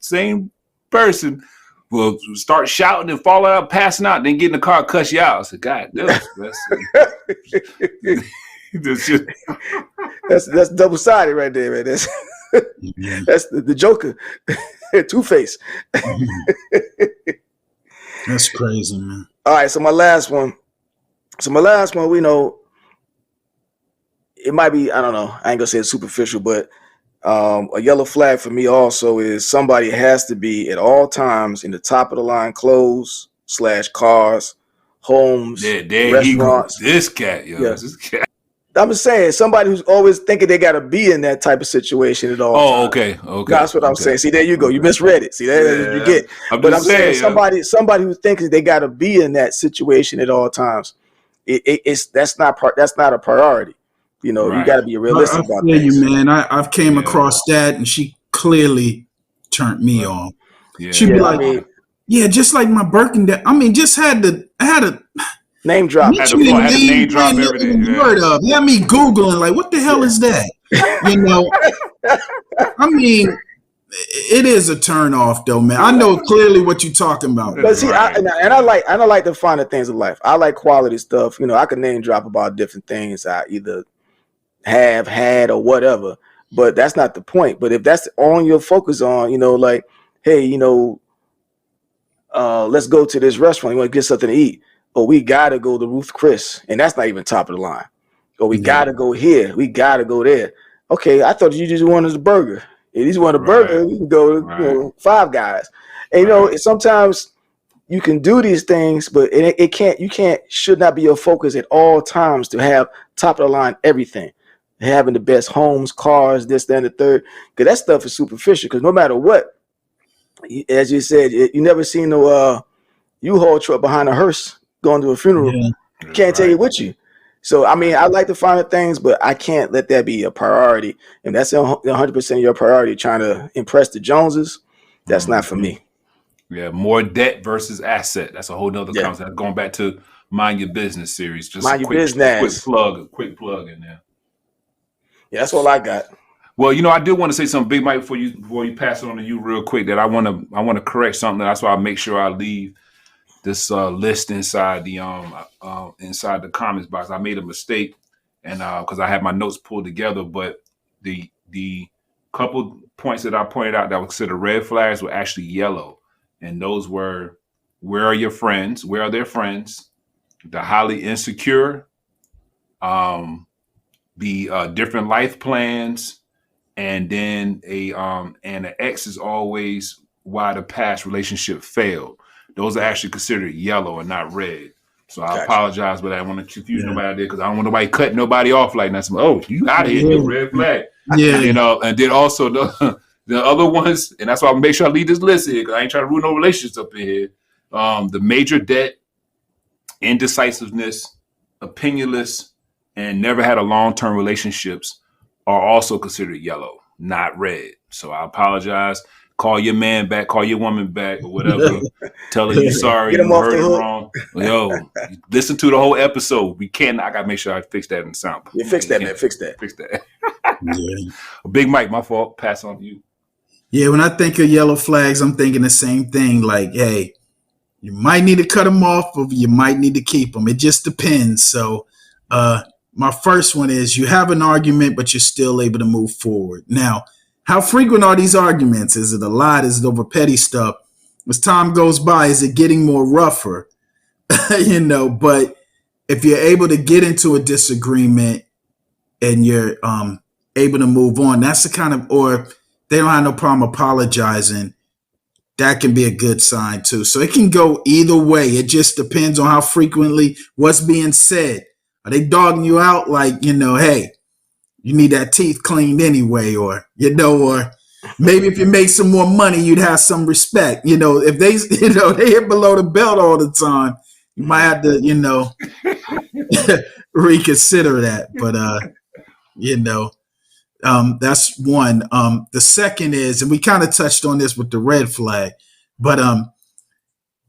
same person will start shouting and fall out, passing out, then get in the car, cuss you out. I said, God, dudes, man. This just That's double sided right there, man. That's Yeah. that's the Joker, Two Face. Mhm. That's crazy, man. All right, so my last one. We know it might be. I don't know. I ain't gonna say it's superficial, but a yellow flag for me also is somebody has to be at all times in the top of the line clothes / cars, homes, there he goes. restaurants. This cat, yo, Yeah, this cat. I'm just saying somebody who's always thinking they got to be in that type of situation at all Oh, times. okay, No, okay, that's what I'm okay, saying. See, there you go. You okay. misread it. See, that's what you Yeah, get. I'm But I'm just saying saying, yo. somebody who thinks they got to be in that situation at all times. It's that's not a priority. You got Right. to be I realistic about feel you, things. man. I've came Yeah, across that, and she clearly turned me right. on. She'd be Yeah, I Yeah. like, mean, "Yeah, just like my Birkin." I mean, just I had to name dropping. mention the I had to name name I drop never everything. even Yeah. heard of. Had me googling, like, what the hell Yeah. is that? You know, I mean, it is a turn off, though, man. I know clearly what you're talking about, But man. see, Right. I like the finer things of life. I like quality stuff. I can name drop about different things I either have had or whatever. But that's not the point. But if that's all your focus on, like, hey, let's go to this restaurant. You want to get something to eat? Or we gotta go to Ruth Chris, and that's not even top of the line. or we gotta go here, we gotta go there. Okay, I thought you just wanted a burger. If you want a burger, we can go to Five Guys. And sometimes you can do these things, but should not be your focus at all times to have top of the line everything. Having the best homes, cars, this, that, and the third. Because that stuff is superficial. Because no matter what, as you said, you never seen no U-Haul truck behind a hearse going to a funeral. Yeah. You can't take it with you. So, I mean, I like to find things, but I can't let that be a priority. And that's 100% of your priority, trying to impress the Joneses. That's not for me. Yeah, more debt versus asset. That's a whole nother concept. Going back to Mind Your Business series. Just Mind Your Business. Quick plug in there. Yeah, that's all I got. Well, I did want to say something, Big Mike, before you pass it on to you real quick, that I want to correct something. That's why I make sure I leave this list inside the comments box. I made a mistake, and because I had my notes pulled together, but the couple points that I pointed out that were considered red flags were actually yellow, and those were: where are your friends? Where are their friends? The highly insecure, the different life plans, and then and an ex is always why the past relationship failed. Those are actually considered yellow and not red. So I apologize, but I want to confuse nobody out there because I don't want nobody cutting nobody off like that. Oh, you out of here, you red flag. Yeah. And then also the other ones, and that's why I make sure I leave this list here because I ain't trying to ruin no relationships up in here. The major debt, indecisiveness, opinionless, and never had a long-term relationships are also considered yellow, not red. So I apologize. Call your man back, call your woman back, or whatever. Tell her you're sorry, you heard it wrong. Yo, listen to the whole episode. I gotta make sure I fix that in the sound. Yeah, fix that, man. Fix that. Yeah. Big Mike, my fault. Pass on to you. Yeah, when I think of yellow flags, I'm thinking the same thing. Like, hey, you might need to cut them off, or you might need to keep them. It just depends. So, my first one is you have an argument, but you're still able to move forward. Now, how frequent are these arguments? Is it a lot? Is it over petty stuff? As time goes by, is it getting more rougher? But if you're able to get into a disagreement and you're able to move on, that's the kind of, or they don't have no problem apologizing, that can be a good sign too. So it can go either way. It just depends on how frequently, what's being said. Are they dogging you out like, hey, you need that teeth cleaned anyway, or maybe if you make some more money, you'd have some respect. If they hit below the belt all the time, you might have to, reconsider that. But that's one. The second is, and we kind of touched on this with the red flag, but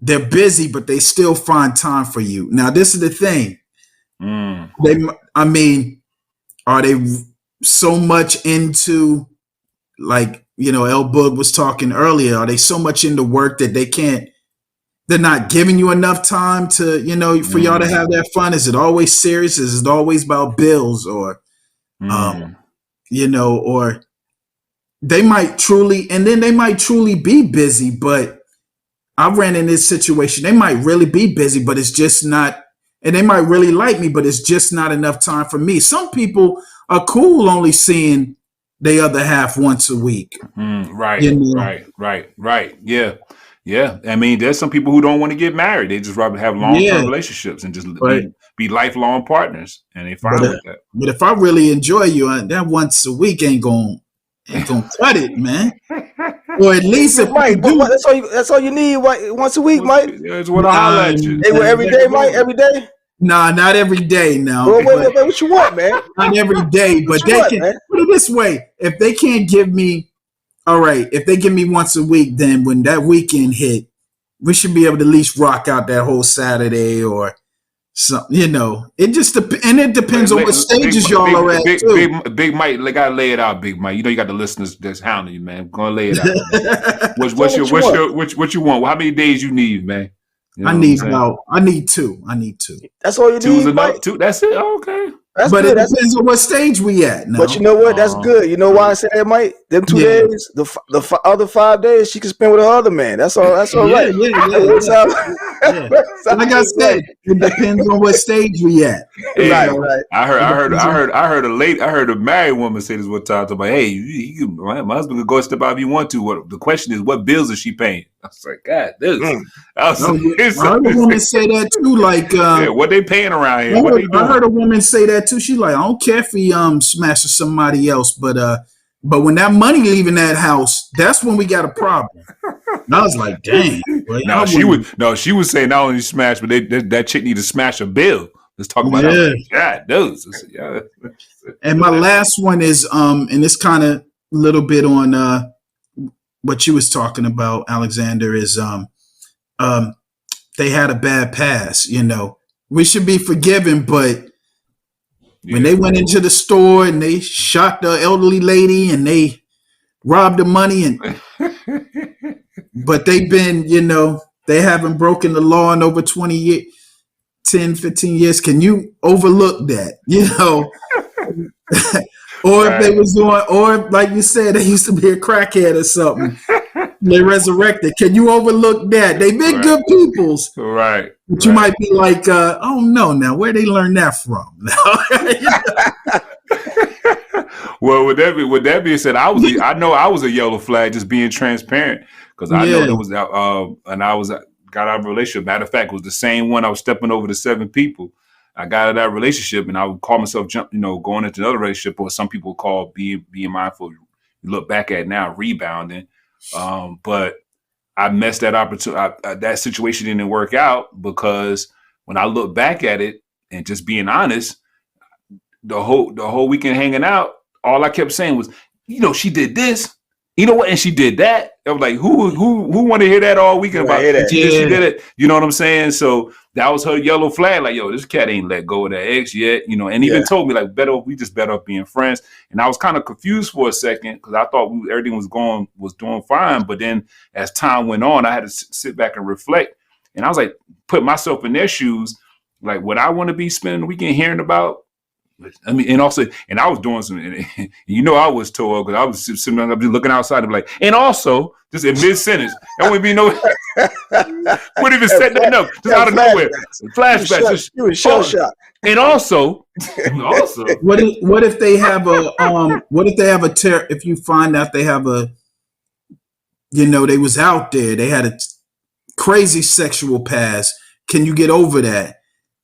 they're busy, but they still find time for you. Now, this is the thing. Are they so much into, like, El Boog was talking earlier, are they so much into work that they're not giving you enough time to, for y'all to have that fun? Is it always serious? Is it always about bills? Or, or they might truly be busy, but I ran in this situation. They might really be busy, but it's just not, and they might really like me, but it's just not enough time for me. Some people are cool only seeing the other half once a week. Right. Yeah. I mean, there's some people who don't want to get married. They just rather have long-term relationships and just be lifelong partners, and they fine with that. But if I really enjoy you, that once a week ain't gonna cut it, man. Or at least if Mike, that's all you need. Once a week, Mike. That's what I holler at you. Hey, every day, Mike. Every day. Nah, not every day. Now, wait, what you want, man? Not every day, but they can. Put it this way: if they can't give me, all right, if they give me once a week, then when that weekend hit, we should be able to at least rock out that whole Saturday or something. It just and it depends on what stages y'all are at. Big Mike, they gotta lay it out, Big Mike. You got the listeners that's hounding you, man. I'm gonna lay it out. What you want? How many days you need, man? I need two. That's all you need. Enough. Two. That's it. Oh, okay. That's but good. It depends on what stage we at now. But you know what? That's good. You know why I say that, Mike? Them 2 days, the other 5 days, she can spend with her other man. That's all. That's all right. Yeah. Like I said, it depends on what stage we at. Hey, Right. I heard a married woman say this one time. About, hey, my husband could go step out if you want to. What the question is, what bills is she paying? I was like, God, this. I heard a woman say that too. Like, yeah, what they paying around here? I heard a woman say that too. She's like, I don't care if he smashes somebody else, but when that money leaving that house, that's when we got a problem. And I was like, dang. Well, she was saying not only smash, but that chick need to smash a bill. Let's talk about that. Yeah, And my last one is and it's kind of a little bit on what you was talking about, Alexander, is they had a bad past. We should be forgiven, but when they went into the store and they shot the elderly lady and they robbed the money but they've been, they haven't broken the law in over 20 years, 10, 15 years. Can you overlook that? Or if they was doing, or like you said, they used to be a crackhead or something. They resurrected. Can you overlook that? They've been good peoples. Right. But you might be like, oh no, now where they learn that from? Well, with that being said, I know I was a yellow flag, just being transparent, because I know there was and I got out of a relationship. Matter of fact, it was the same one I was stepping over the 7 people. I got out of that relationship, and I would call myself going into another relationship, or some people call being mindful. You look back at now, rebounding. But I messed that opportunity. That situation didn't work out, because when I look back at it, and just being honest, the whole weekend hanging out, all I kept saying was, she did this, and she did that. I was like, who want to hear that all weekend about she did it? You know what I'm saying? So that was her yellow flag. Like, yo, this cat ain't let go of that ex yet. And even told me like, we just better off being friends. And I was kind of confused for a second, because I thought everything was doing fine. But then as time went on, I had to sit back and reflect. And I was like, put myself in their shoes. Like, would I want to be spending the weekend hearing about? I mean, and also, and I was doing some, I was told, because I was sitting there, I was looking outside and be like, and also, just in mid sentence, that wouldn't be wouldn't even set that up, just out of nowhere, flashbacks. You were shell shocked. And also, what if they have if you find out they have they was out there, they had a crazy sexual past. Can you get over that?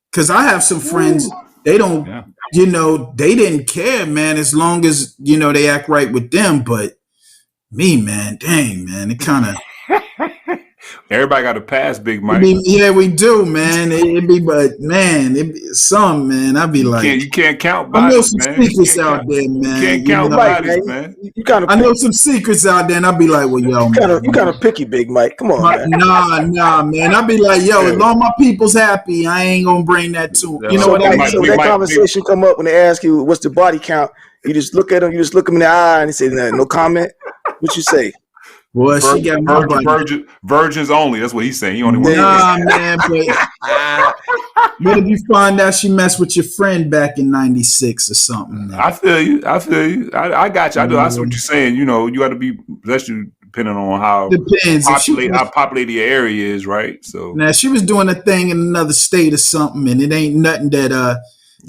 Because I have some friends. They don't, they didn't care, man, as long as, they act right with them. But me, man, dang, man, it kind of. Everybody got a pass, Big Mike. Yeah, we do, man. But man, man. I'd be like, you can't count bodies, I know some secrets out there, man. You can't count bodies, man. I know some secrets out there, and I'd be like, well, yo, you kind of picky, Big Mike. Come on, man. Nah, man. I'd be like, yo, as long as my people's happy, I ain't gonna bring that to them. So that conversation come up when they ask you what's the body count. You just look at them, you just look them in the eye, and they say, no comment. What you say? Boy, she got my virgins only. That's what he's saying. He only wants. Nah, man. But if you find out she messed with your friend back in '96 or something, man. I feel you. I got you. I see what you're saying. You got to be, especially depending on how populated your area is, right? So now she was doing a thing in another state or something, and it ain't nothing that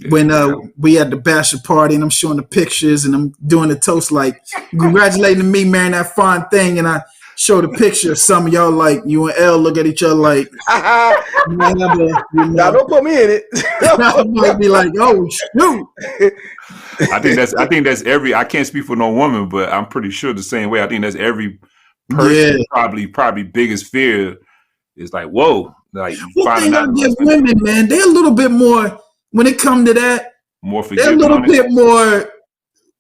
when we had the bachelor party and I'm showing the pictures and I'm doing the toast like congratulating me marrying that fine thing, and I show the picture of some of y'all, like you and L look at each other like now don't put me in it. I might be like, oh shoot. I think that's every, I can't speak for no woman, but I'm pretty sure the same way. I think that's every person probably biggest fear is like, whoa, like finding out women, man, they're a little bit more when it comes to that, more forgiving. They're a little bit more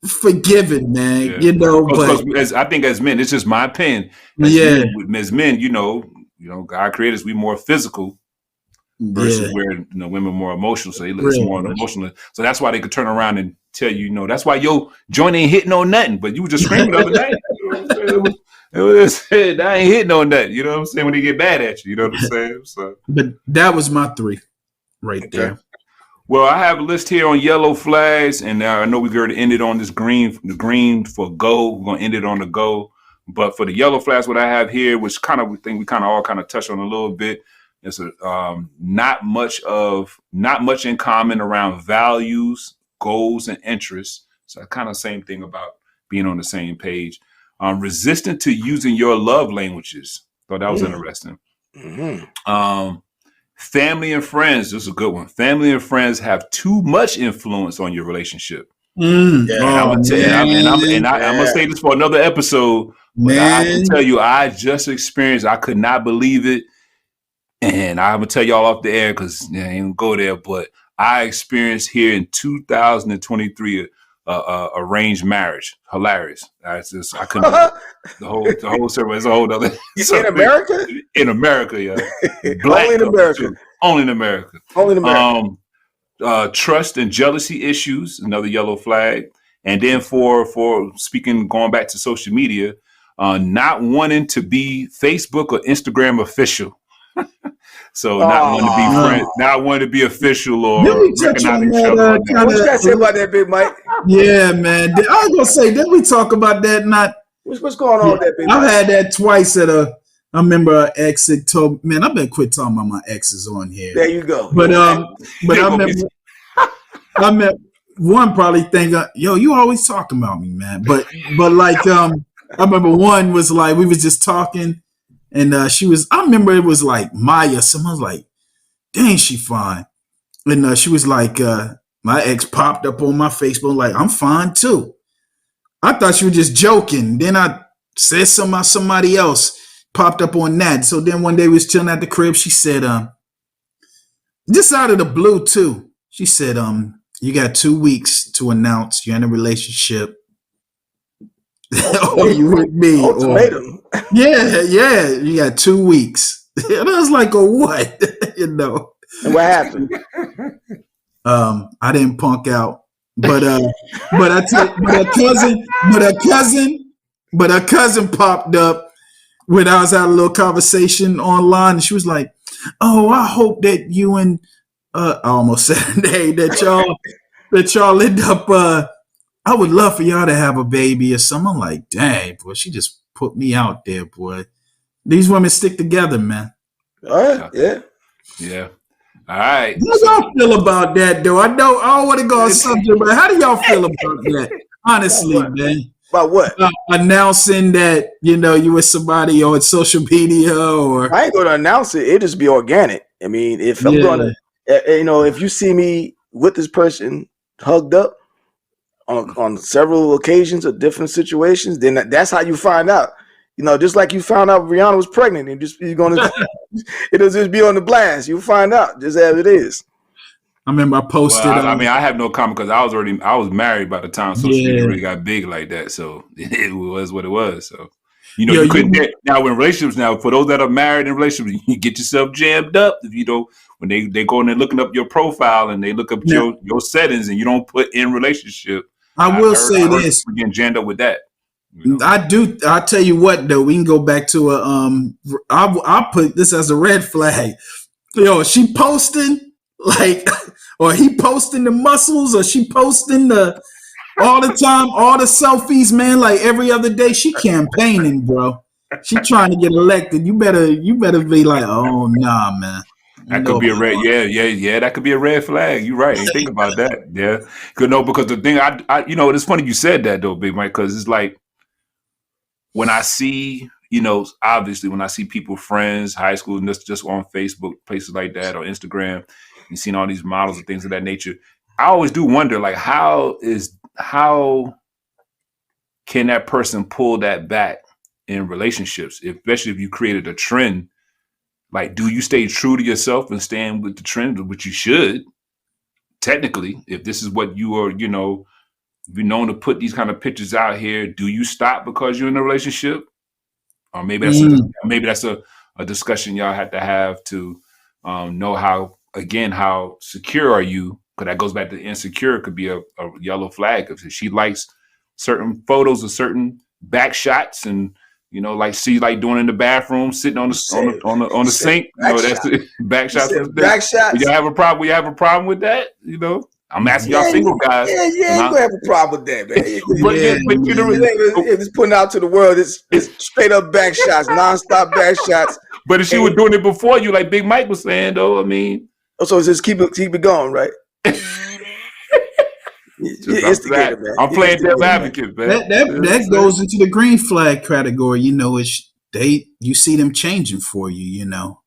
forgiving, man. But I think as men, it's just my opinion. As men, God created us. We more physical versus where women more emotional. So it's more emotional. So that's why they could turn around and tell you, that's why your joint ain't hitting on nothing. But you were just screaming the other night. It was I ain't hitting on nothing. You know what I'm saying? When they get mad at you, you know what I'm saying? So, but that was my 3 right there. Well, I have a list here on yellow flags, and I know we're going to end it on this green. The green for go. We're going to end it on the go. But for the yellow flags, what I have here, which kind of we think we kind of all touch on a little bit. It's a not much in common around values, goals, and interests. So kind of same thing about being on the same page. Resistant to using your love languages. Thought that was interesting. Family and friends. This is a good one. Family and friends have too much influence on your relationship. And I'm gonna say this for another episode, but I can tell you, I just experienced. I could not believe it, and I'm gonna tell y'all off the air because I ain't gonna go there. But I experienced here in 2023 arranged marriage. Hilarious. I couldn't. the whole server is a whole other. In America? In America, yeah. Only in America. Only in America. Only in America. Trust and jealousy issues, another yellow flag. And then for speaking, going back to social media, not wanting to be Facebook or Instagram official. So not wanting to be friends, not wanting to be official or recognizing each other. What you got to say about that, Big Mike? Yeah, man. I was gonna say, didn't we talk about that? What's going on with that, Big Mike? I've had that twice I remember an ex that told, man, I've been quit talking about my exes on here. There you go. But I remember one probably think, yo, you always talking about me, man. But like I remember one was like, we was just talking and I remember it was like Maya. Someone was like, dang, she fine. And she was like, my ex popped up on my Facebook like, I'm fine too. I thought she was just joking. Then I said something about somebody else popped up on that. So then one day we was chilling at the crib. She said, just out of the blue too. She said, you got 2 weeks to announce you're in a relationship. Or you with me. Ultimatum. Yeah. You got 2 weeks. And I was like, oh, what? And what happened? I didn't punk out. But a cousin popped up when I was having a little conversation online, and she was like, "Oh, I hope that you and I almost said a name that y'all end up. I would love for y'all to have a baby or something." I'm like, dang, boy, she just put me out there, boy. These women stick together, man. All right, yeah. All right. How y'all feel about that, though? I don't want to go on subject, but how do y'all feel about that? Honestly, man. About what? Announcing that, you with somebody on social media or... I ain't going to announce it. It just be organic. I mean, if I'm going to, if you see me with this person hugged up on several occasions or different situations, then that's how you find out. Just like you found out Rihanna was pregnant, and it'll just be on the blast. You'll find out just as it is. I remember I posted. Well, I have no comment because I was married by the time social media really got big like that. So it was what it was. So you couldn't now in relationships. Now for those that are married in relationships, you get yourself jammed up if you don't. When they go in and looking up your profile and they look up your settings and you don't put in relationship. I will say this: we're getting jammed up with that. I do. I'll tell you what, though. We can go back to I'll put this as a red flag. She posting or he posting the muscles, or she posting all the time, all the selfies, man. Like every other day, she campaigning, bro. She trying to get elected. You better be like, oh nah, man. That could be a red, yeah. That could be a red flag. You're right. Think about that, yeah. Because the thing, it's funny you said that though, Big Mike, because it's like. When I see, obviously when I see people, friends, high school, and just on Facebook, places like that, or Instagram, and seeing all these models and things of that nature, I always do wonder, like, how can that person pull that back in relationships, especially if you created a trend? Like, do you stay true to yourself and stand with the trend, which you should, technically, if this is what you are, be known to put these kind of pictures out here. Do you stop because you're in a relationship? Or maybe that's a discussion y'all have to know how secure are you? Because that goes back to insecure. Could be a yellow flag. If she likes certain photos of certain back shots and like she like doing in the bathroom, sitting on the sink. That's the back shots. Back shots. You have a problem. You have a problem with that? I'm asking y'all single guys. Yeah, you ain't gonna have a problem with that, man. But It's putting out to the world. It's straight up back shots, nonstop back shots. But if she was doing it before you, like Big Mike was saying, though, I mean, so it's just keep it going, right? Instigator, man. I'm playing devil's advocate, man. That goes into the green flag category. You know, you see them changing for you. You know.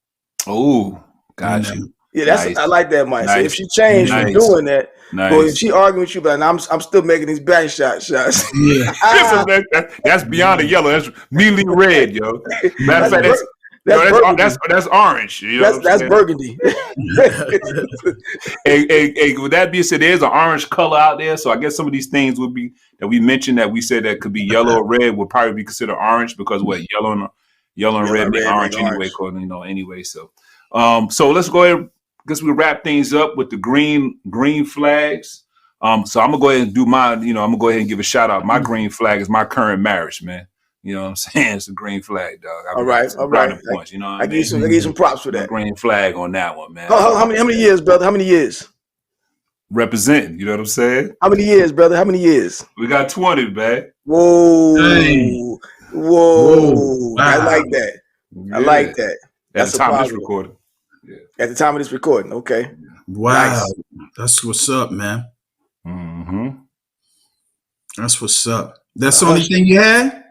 Oh, got you. Yeah, nice. I like that, Mike. Nice. So if she changed from doing that, but if she arguing with you, but I'm still making these back shots. Yeah, that's beyond the yellow. That's immediately red, yo. Matter of fact, that's orange. You know that's burgundy. Hey, with that being said, there's an orange color out there. So I guess some of these things would be that we mentioned that we said that could be yellow or red would probably be considered orange because yellow and red make orange anyway. Anyway. So, so let's go ahead. I guess we wrap things up with the green flags. So I'm gonna go ahead and do mine. I'm gonna go ahead and give a shout out. My green flag is my current marriage, man. You know what I'm saying? It's a green flag, dog. All right. Points, you know what I give you some props for that. Green flag on that one, man. How many years, brother? How many years? Representing, you know what I'm saying? How many years, brother? How many years? We got 20, man. Whoa. Dang. Whoa. Wow. I like that. Yeah. I like that. At the time of this recording. Yeah. At the time of this recording, okay. Wow. Nice. That's what's up, man. Mm-hmm. That's what's up. That's the only thing you had?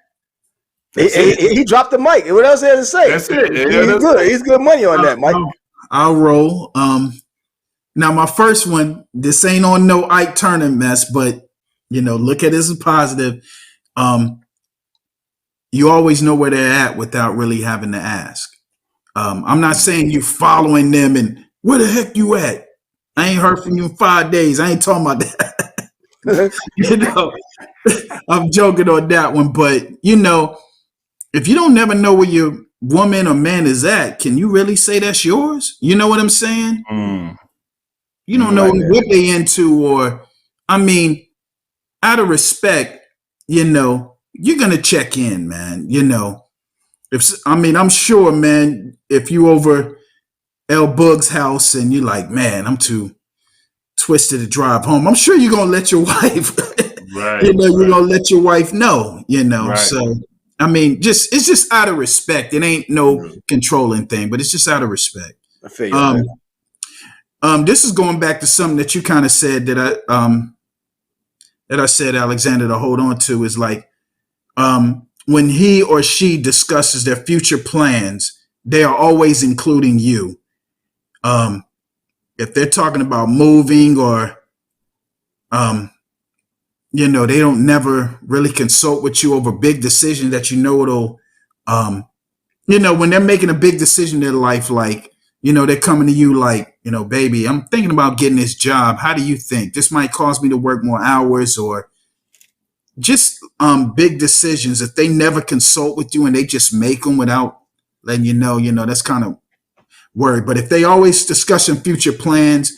He dropped the mic. What else he has to say? That's it. He's good money on that, Mike. I'll roll. Now my first one, this ain't on no Ike Turner mess, but look at it as a positive. You always know where they're at without really having to ask. I'm not saying you following them and where the heck you at? I ain't heard from you in 5 days. I ain't talking about that. I'm joking on that one, but if you don't never know where your woman or man is at, can you really say that's yours? You know what I'm saying? You don't know what they into, or out of respect, you're gonna check in, man. I'm sure, man, if you over L Bug's house and you're like, man, I'm too twisted to drive home, I'm sure you're gonna let your wife you're gonna let your wife know, Right. So it's just out of respect. It ain't no controlling thing, but it's just out of respect. I feel you. This is going back to something that you kind of said that I said, Alexander, to hold on to is like, when he or she discusses their future plans, they are always including you. If they're talking about moving or, they don't never really consult with you over big decisions that it'll, when they're making a big decision in their life, like, they're coming to you like, baby, I'm thinking about getting this job. How do you think? This might cause me to work more hours, or just big decisions. If they never consult with you and they just make them without letting you know, that's kind of worried. But if they always discussing future plans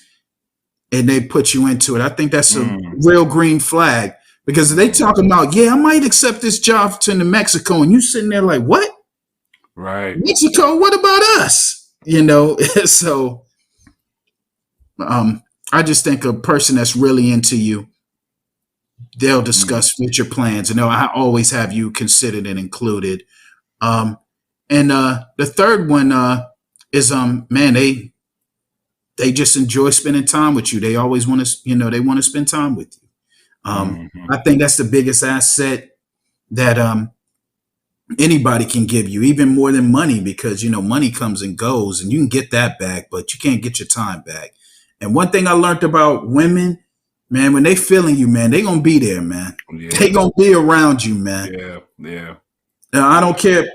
and they put you into it, I think that's a real green flag. Because if they talking about, I might accept this job to New Mexico, and you sitting there like, what? Right. Mexico, what about us? So I just think a person that's really into you, they'll discuss future plans, and I always have you considered and included. And the third one is man, they just enjoy spending time with you. They always want to, they want to spend time with you. I think that's the biggest asset that anybody can give you, even more than money, because money comes and goes, and you can get that back, but you can't get your time back. And one thing I learned about women, man, when they feeling you, man, they gonna be there, man. Yeah. They gonna be around you, man. Yeah. Now, I don't care.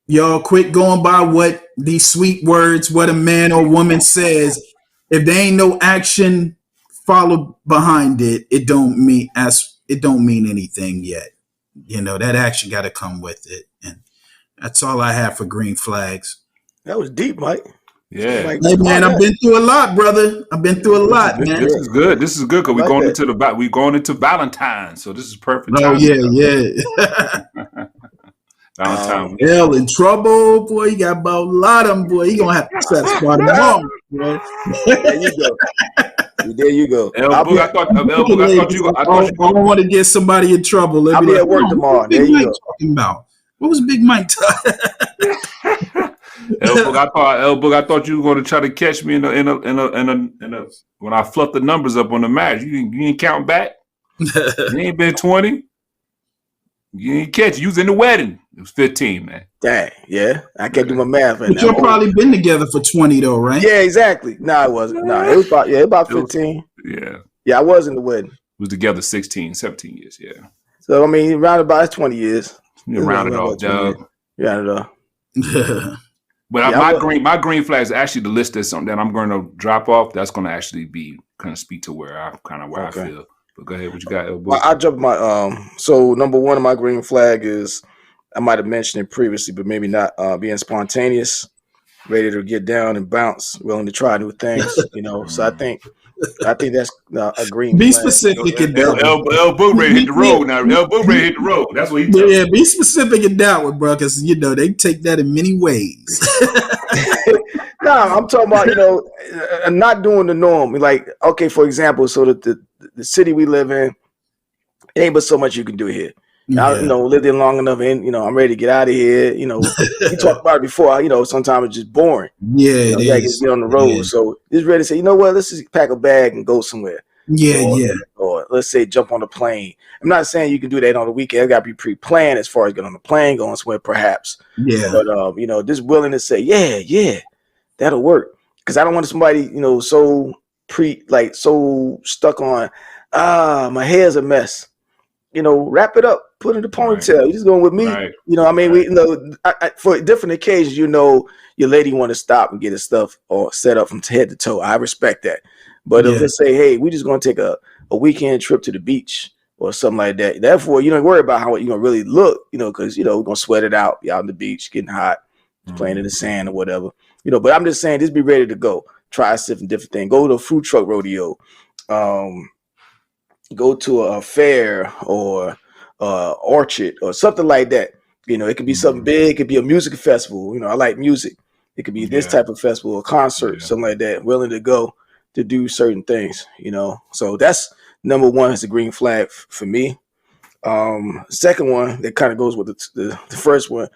Y'all quit going by what these sweet words, what a man or woman says. If there ain't no action followed behind it, it don't mean anything yet. That action got to come with it, and that's all I have for green flags. That was deep, Mike. Yeah. Hey, man, I've been through a lot, brother. I've been through a lot, man. This is good. This is good because we're going into Valentine's, so this is perfect. Oh yeah. Valentine's. Hell, in trouble, boy. You got about a lot of them, boy. You gonna have to satisfy them all, boy. There you go. There you go. El I'll be Boog, at, I thought you. I don't want to get somebody in trouble. Let I'll me be like, at work what tomorrow. was Big There you Mike go. talking about? What was Big Mike talking? El Boog, I thought you were going to try to catch me in a when I fluffed the numbers up on the match. You ain't count back. You ain't been 20. You ain't catch. You was in the wedding. It was 15, man. Dang, yeah. I can't do my math right But now. y'all probably been together for 20 though, right? Yeah, exactly. No, it wasn't. No, it was about 15. Yeah. Yeah, I was in the wedding. We was together 16, 17 years. Yeah. So I mean, round about 20 years. You round it off, dog. Round it off. But Yeah, my green flag is actually the list is something that I'm going to drop off. That's going to actually be kind of speak to where I feel. But go ahead, what you got, El Boog? I jumped my So number one of my green flag is, I might have mentioned it previously, but maybe not, being spontaneous, ready to get down and bounce, willing to try new things. So I think that's a green Be flag. specific and El Boog ready to hit the road now. El Boog ready to hit the road. That's what he tells me. Yeah, be specific in that one, bro, because they take that in many ways. No, I'm talking about not doing the norm. Like, okay, for example, so the city we live in, it ain't but so much you can do here. I lived in long enough, and I'm ready to get out of here. We talked about it before. Sometimes it's just boring. Yeah, it you is. get on the road. Yeah. So just ready to say, you know what? Let's just pack a bag and go somewhere. Or let's say jump on a plane. I'm not saying you can do that on the weekend. It got to be pre-planned as far as getting on the plane, going somewhere, perhaps. Yeah. But just willing to say, yeah, that'll work. Because I don't want somebody, so stuck on, my hair's a mess. Wrap it up, put it in a ponytail. You're just going with me. Right. For different occasions, your lady want to stop and get her stuff or set up from head to toe. I respect that. But if let's say, hey, we just going to take a weekend trip to the beach or something like that. Therefore, you don't worry about how you're going to really look, because, we're going to sweat it out. Be out on the beach, getting hot, playing in the sand or whatever. But I'm just saying, just be ready to go. Try something different thing. Go to a food truck rodeo. Go to a fair or orchard or something like that. It could be something big. It could be a music festival. I like music. It could be this type of festival, a concert, something like that. Willing to go to do certain things. So that's number one. Is a green flag for me. Second one that kind of goes with the first one.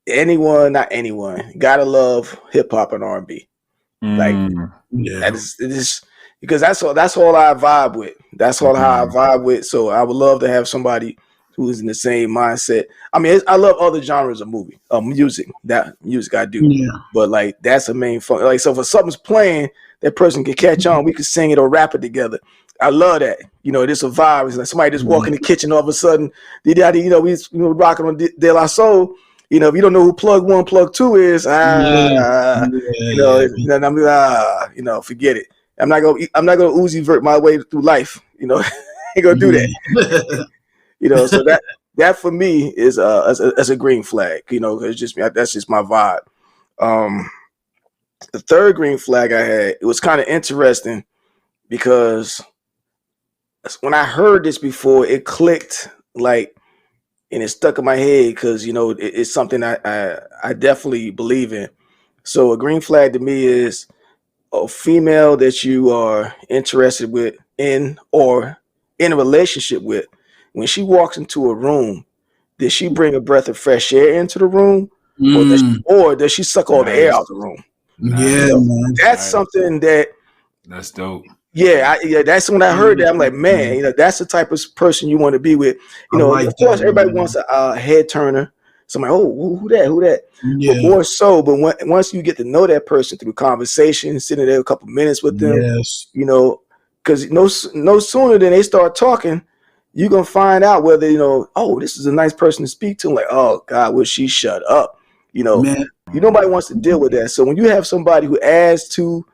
Not anyone, gotta love hip hop and R&B. That is because that's all I vibe with. That's all how I vibe with. So I would love to have somebody who is in the same mindset. I mean, I love other genres of music. That music I do, but like that's a main fun. Like, so if something's playing, that person can catch on. We can sing it or rap it together. I love that. It's a vibe. It's like somebody just walk in the kitchen all of a sudden. We rocking on De La Soul. If you don't know who plug 1, plug 2 is, then I'm forget it. I'm not gonna Uzi vert my way through life. Ain't gonna do that. So that for me is as a green flag. It's just that's just my vibe. The third green flag I had, it was kind of interesting because when I heard this before, it clicked and it stuck in my head because it's something I definitely believe in. So a green flag to me is a female that you are interested with or in a relationship with. When she walks into a room, does she bring a breath of fresh air into the room, or does she suck all the air out the room? Man. That's something that's dope. Yeah, that's when I heard that. I'm like, man, that's the type of person you want to be with. Of course, everybody wants a head turner. Somebody, who that? Yeah. But more so, once you get to know that person through conversation, sitting there a couple minutes with them, because no sooner than they start talking, you're gonna find out whether this is a nice person to speak to. I'm like, oh God, will she shut up? Nobody wants to deal with that. So when you have somebody who adds to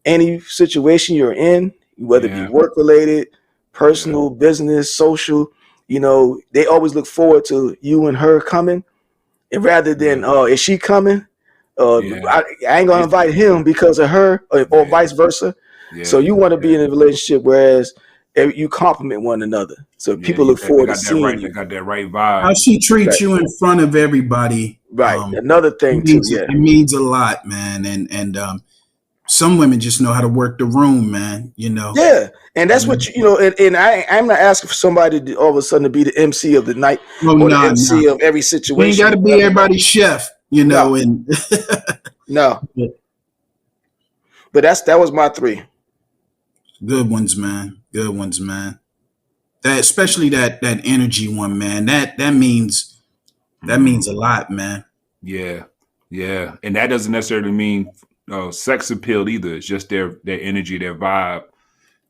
any situation you're in, whether it be work related, personal, business, social, they always look forward to you and her coming. And rather than, is she coming? I ain't gonna invite him because of her, or vice versa. So you want to be in a relationship whereas you compliment one another. So people look forward to seeing you. They got that right vibe. How she treats you in front of everybody. Right. Another thing too. It means a lot, man. And some women just know how to work the room, man. You know. Yeah, and that's what and I'm not asking for somebody to all of a sudden to be the MC of the night Oh or the no, MC no. of every You ain't situation. got to be everybody's chef, you know. No, And no. But that was my 3. good ones, man. Good ones, man. That especially that energy one, man. That means a lot, man. Yeah, yeah, and that doesn't necessarily mean sex appeal either. It's just their energy, their vibe.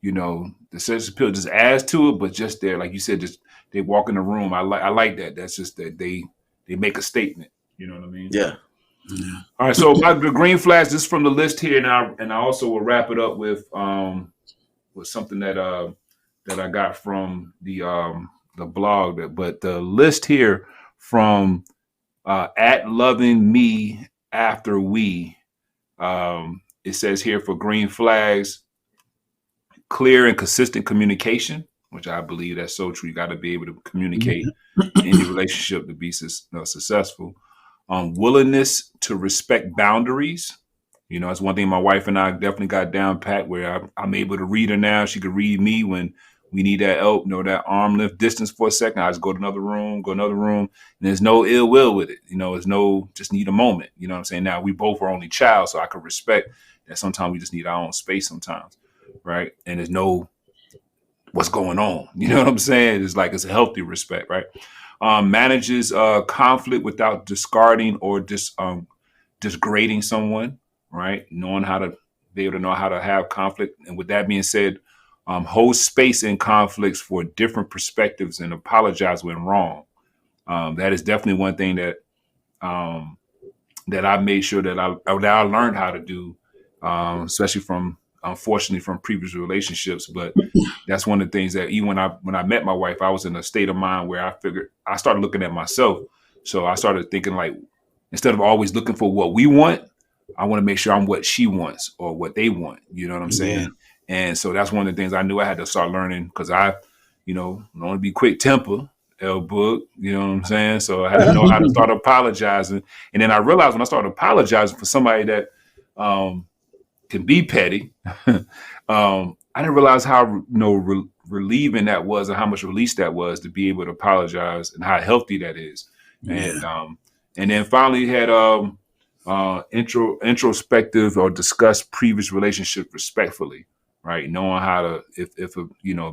You know, the sex appeal just adds to it, but just their, like you said, just they walk in the room. I like that. That's just that they make a statement. You know what I mean? Yeah. Yeah. All right. So the green flags. This is from the list here, and I also will wrap it up with something that I got from the blog. But the list here from at loving me after we. It says here for green flags, clear and consistent communication, which I believe that's so true. You got to be able to communicate in any relationship to be successful. Willingness to respect boundaries. You know, that's one thing my wife and I definitely got down pat, where I'm able to read her now. She could read me when we need that help, that arm lift distance for a second. I just go to another room, and there's no ill will with it. It's no, just need a moment. You know what I'm saying? Now, we both are only child, so I could respect that sometimes we just need our own space sometimes, right? And there's no what's going on. You know what I'm saying? It's like, it's a healthy respect, right? Manages conflict without discarding or disgrading someone, right? Knowing how to be able to know how to have conflict. And with that being said, hold space in conflicts for different perspectives and apologize when wrong. That is definitely one thing that I made sure that I learned how to do, especially unfortunately from previous relationships. But that's one of the things that even when I met my wife, I was in a state of mind where I started looking at myself. So I started thinking, like, instead of always looking for what we want, I want to make sure I'm what she wants or what they want. You know what I'm saying? Yeah. And so that's one of the things I knew I had to start learning, because I, don't want to be quick temper, book, you know what I'm saying? So I had to know how to start apologizing. And then I realized when I started apologizing for somebody that can be petty, I didn't realize how relieving that was, and how much release that was to be able to apologize, and how healthy that is. Yeah. And then finally had introspective or discuss previous relationships respectfully, right? Knowing how to, if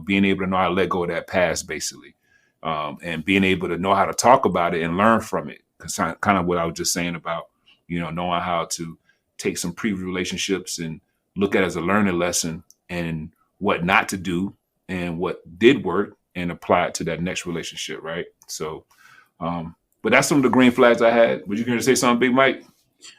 being able to know how to let go of that past, basically, and being able to know how to talk about it and learn from it. Kind of what I was just saying about, knowing how to take some previous relationships and look at it as a learning lesson, and what not to do and what did work, and apply it to that next relationship, right? So, but that's some of the green flags I had. Were you going to say something, Big Mike?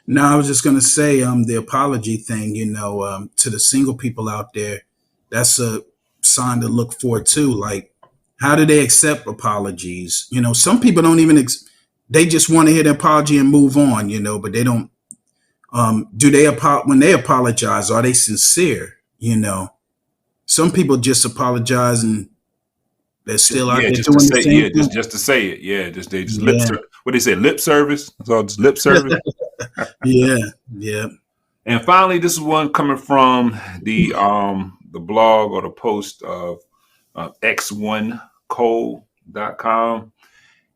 No, I was just gonna say the apology thing. To the single people out there, that's a sign to look for too. Like, how do they accept apologies? Some people don't even. They just want to hear the apology and move on. But they don't. Do they when they apologize? Are they sincere? Some people just apologize and they're still out there just to doing the say, same thing. just to say it, they just Yeah. what they say, lip service. It's all just lip service. Yeah. And finally, this is one coming from the blog or the post of x1cole.com,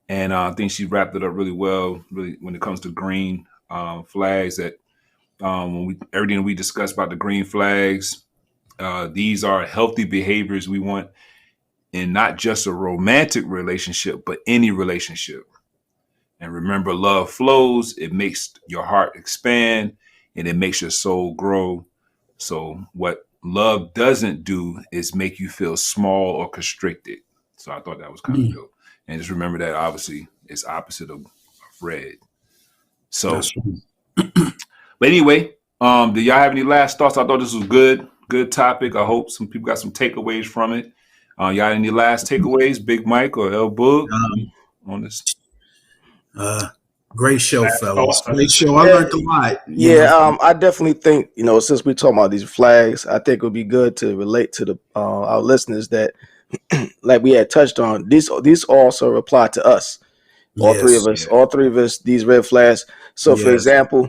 and I think she wrapped it up really well. Really, when it comes to green flags, that everything we discussed about the green flags, these are healthy behaviors we want in not just a romantic relationship, but any relationship. And remember, love flows. It makes your heart expand, and it makes your soul grow. So what love doesn't do is make you feel small or constricted. So I thought that was kind of dope. And just remember that obviously it's opposite of red. So, That's right. but anyway, do y'all have any last thoughts? I thought this was good topic. I hope some people got some takeaways from it. Y'all any last takeaways, Big Mike or El Boog, on this? Great show, fellas. thoughts, I Great should show. I learned a lot. I definitely think, since we're talking about these flags, I think it would be good to relate to the our listeners that, like we had touched on, these also apply to us. All three of us, these red flags. So, for example,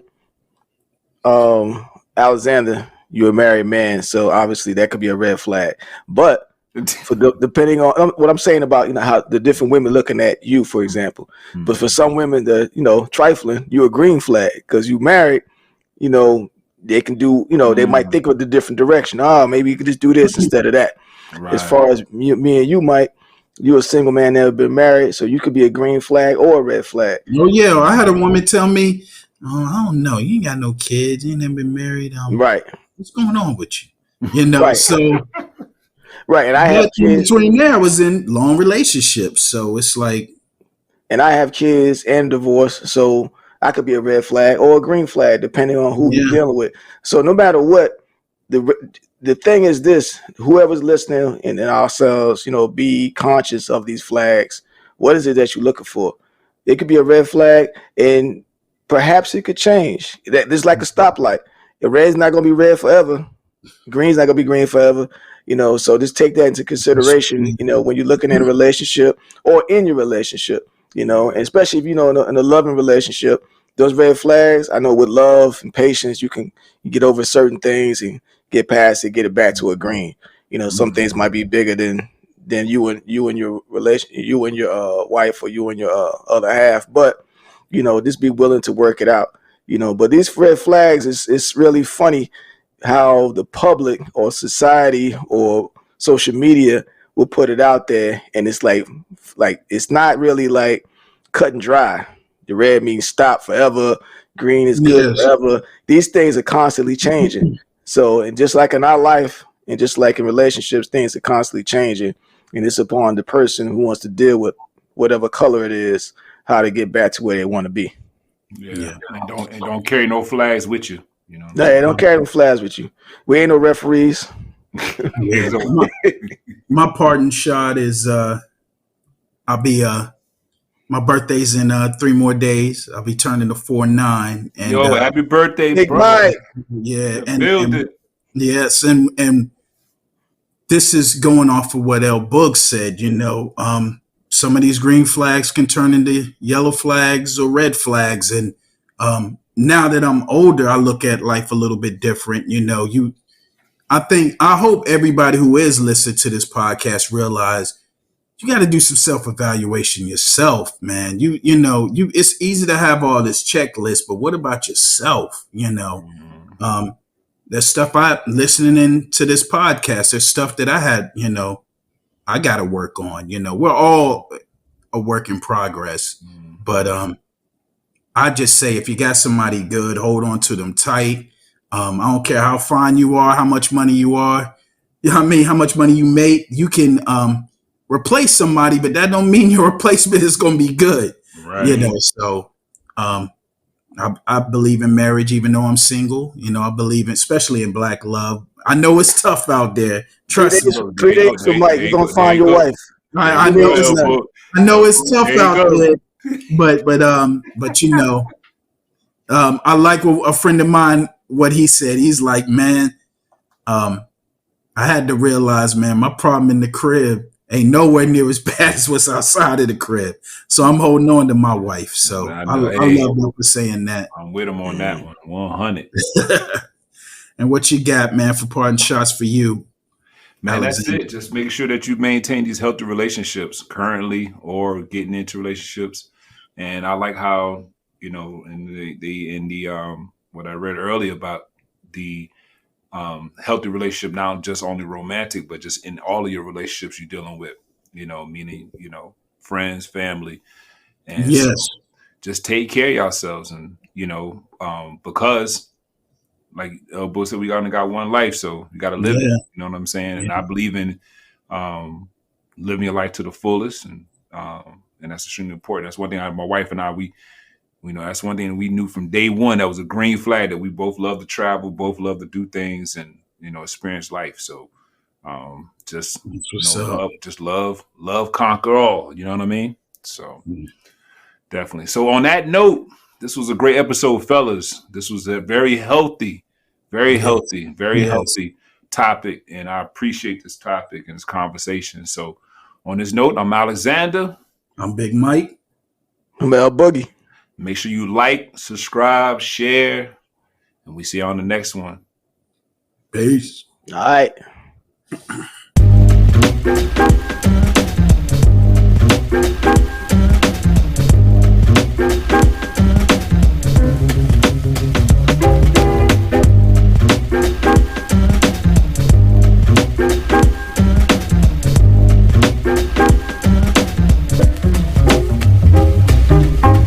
Alexander, you're a married man, so obviously that could be a red flag. But depending on what I'm saying about how the different women looking at you, for example. But for some women, the trifling, you're a green flag because you married. They can do. They might think of the different direction. Maybe you could just do this instead of that. Right. As far as me and you, Mike, you're a single man, never been married, so you could be a green flag or a red flag. Oh yeah, I had a woman tell me, "Oh, I don't know, you ain't got no kids, you ain't never been married. Right. What's going on with you? Right. So right, and I have kids. Between there, I was in long relationships, so it's like, and I have kids and divorce, so I could be a red flag or a green flag depending on who you're dealing with. So no matter what, the thing is this: whoever's listening and ourselves, be conscious of these flags. What is it that you're looking for? It could be a red flag, and perhaps it could change. That this is like a stoplight. The red's not gonna be red forever. Green's not gonna be green forever. So just take that into consideration. When you're looking at a relationship or in your relationship. And especially if in a loving relationship, those red flags. I know with love and patience, you get over certain things and get past it, get it back to a green. Some things might be bigger than you and your relation, you and your wife, or you and your other half. But just be willing to work it out. But these red flags, it's really funny how the public or society or social media will put it out there, and it's like it's not really like cut and dry. The red means stop forever, green is good forever. These things are constantly changing. So, and just like in our life and just like in relationships, things are constantly changing, and it's upon the person who wants to deal with whatever color it is, how to get back to where they want to be. Yeah. And don't carry no flags with you. No, don't carry no flags with you. We ain't no referees. My parting shot is I'll be my birthday's in 3 more days. I'll be turning to 49. And happy birthday, Big bro. Mike. Yeah, and yes, and this is going off of what El Boog said. Some of these green flags can turn into yellow flags or red flags, and now that I'm older, I look at life a little bit different. I hope everybody who is listening to this podcast realize you got to do some self-evaluation yourself, man. It's easy to have all this checklist, but what about yourself? There's stuff listening into this podcast. There's stuff that I had, I got to work on. We're all a work in progress, but I just say if you got somebody good, hold on to them tight. I don't care how fine you are, how much money you are. How much money you make. You can replace somebody, but that don't mean your replacement is going to be good. Right. So I believe in marriage, even though I'm single. I believe especially in Black love. I know it's tough out there. Trust me. 3 days from Mike, you're gonna find your wife. I know it's tough out there, but I like what a friend of mine, what he said. He's like, man, I had to realize, man, my problem in the crib ain't nowhere near as bad as what's outside of the crib. So I'm holding on to my wife. So I love you for saying that. I'm with him on that one. 100. And what you got, man, for parting shots for you? Man, that's it. Just making sure that you maintain these healthy relationships currently or getting into relationships. And I like how, in the what I read earlier about the healthy relationship, not just only romantic, but just in all of your relationships you're dealing with, meaning, friends, family. And yes. So just take care of yourselves. And, because like Bo said, we only got one life, so you got to live it. You know what I'm saying? And I believe in living your life to the fullest. And that's extremely important. That's one thing my wife and I, that's one thing we knew from day one. That was a green flag that we both love to travel, both love to do things and, experience life. So just love conquer all. You know what I mean? So definitely. So on that note, this was a great episode, fellas. This was a very healthy topic. And I appreciate this topic and this conversation. So on this note, I'm Alexander. I'm Big Mike. I'm El Boogie. Make sure you like, subscribe, share, and we see you on the next one. Peace. All right.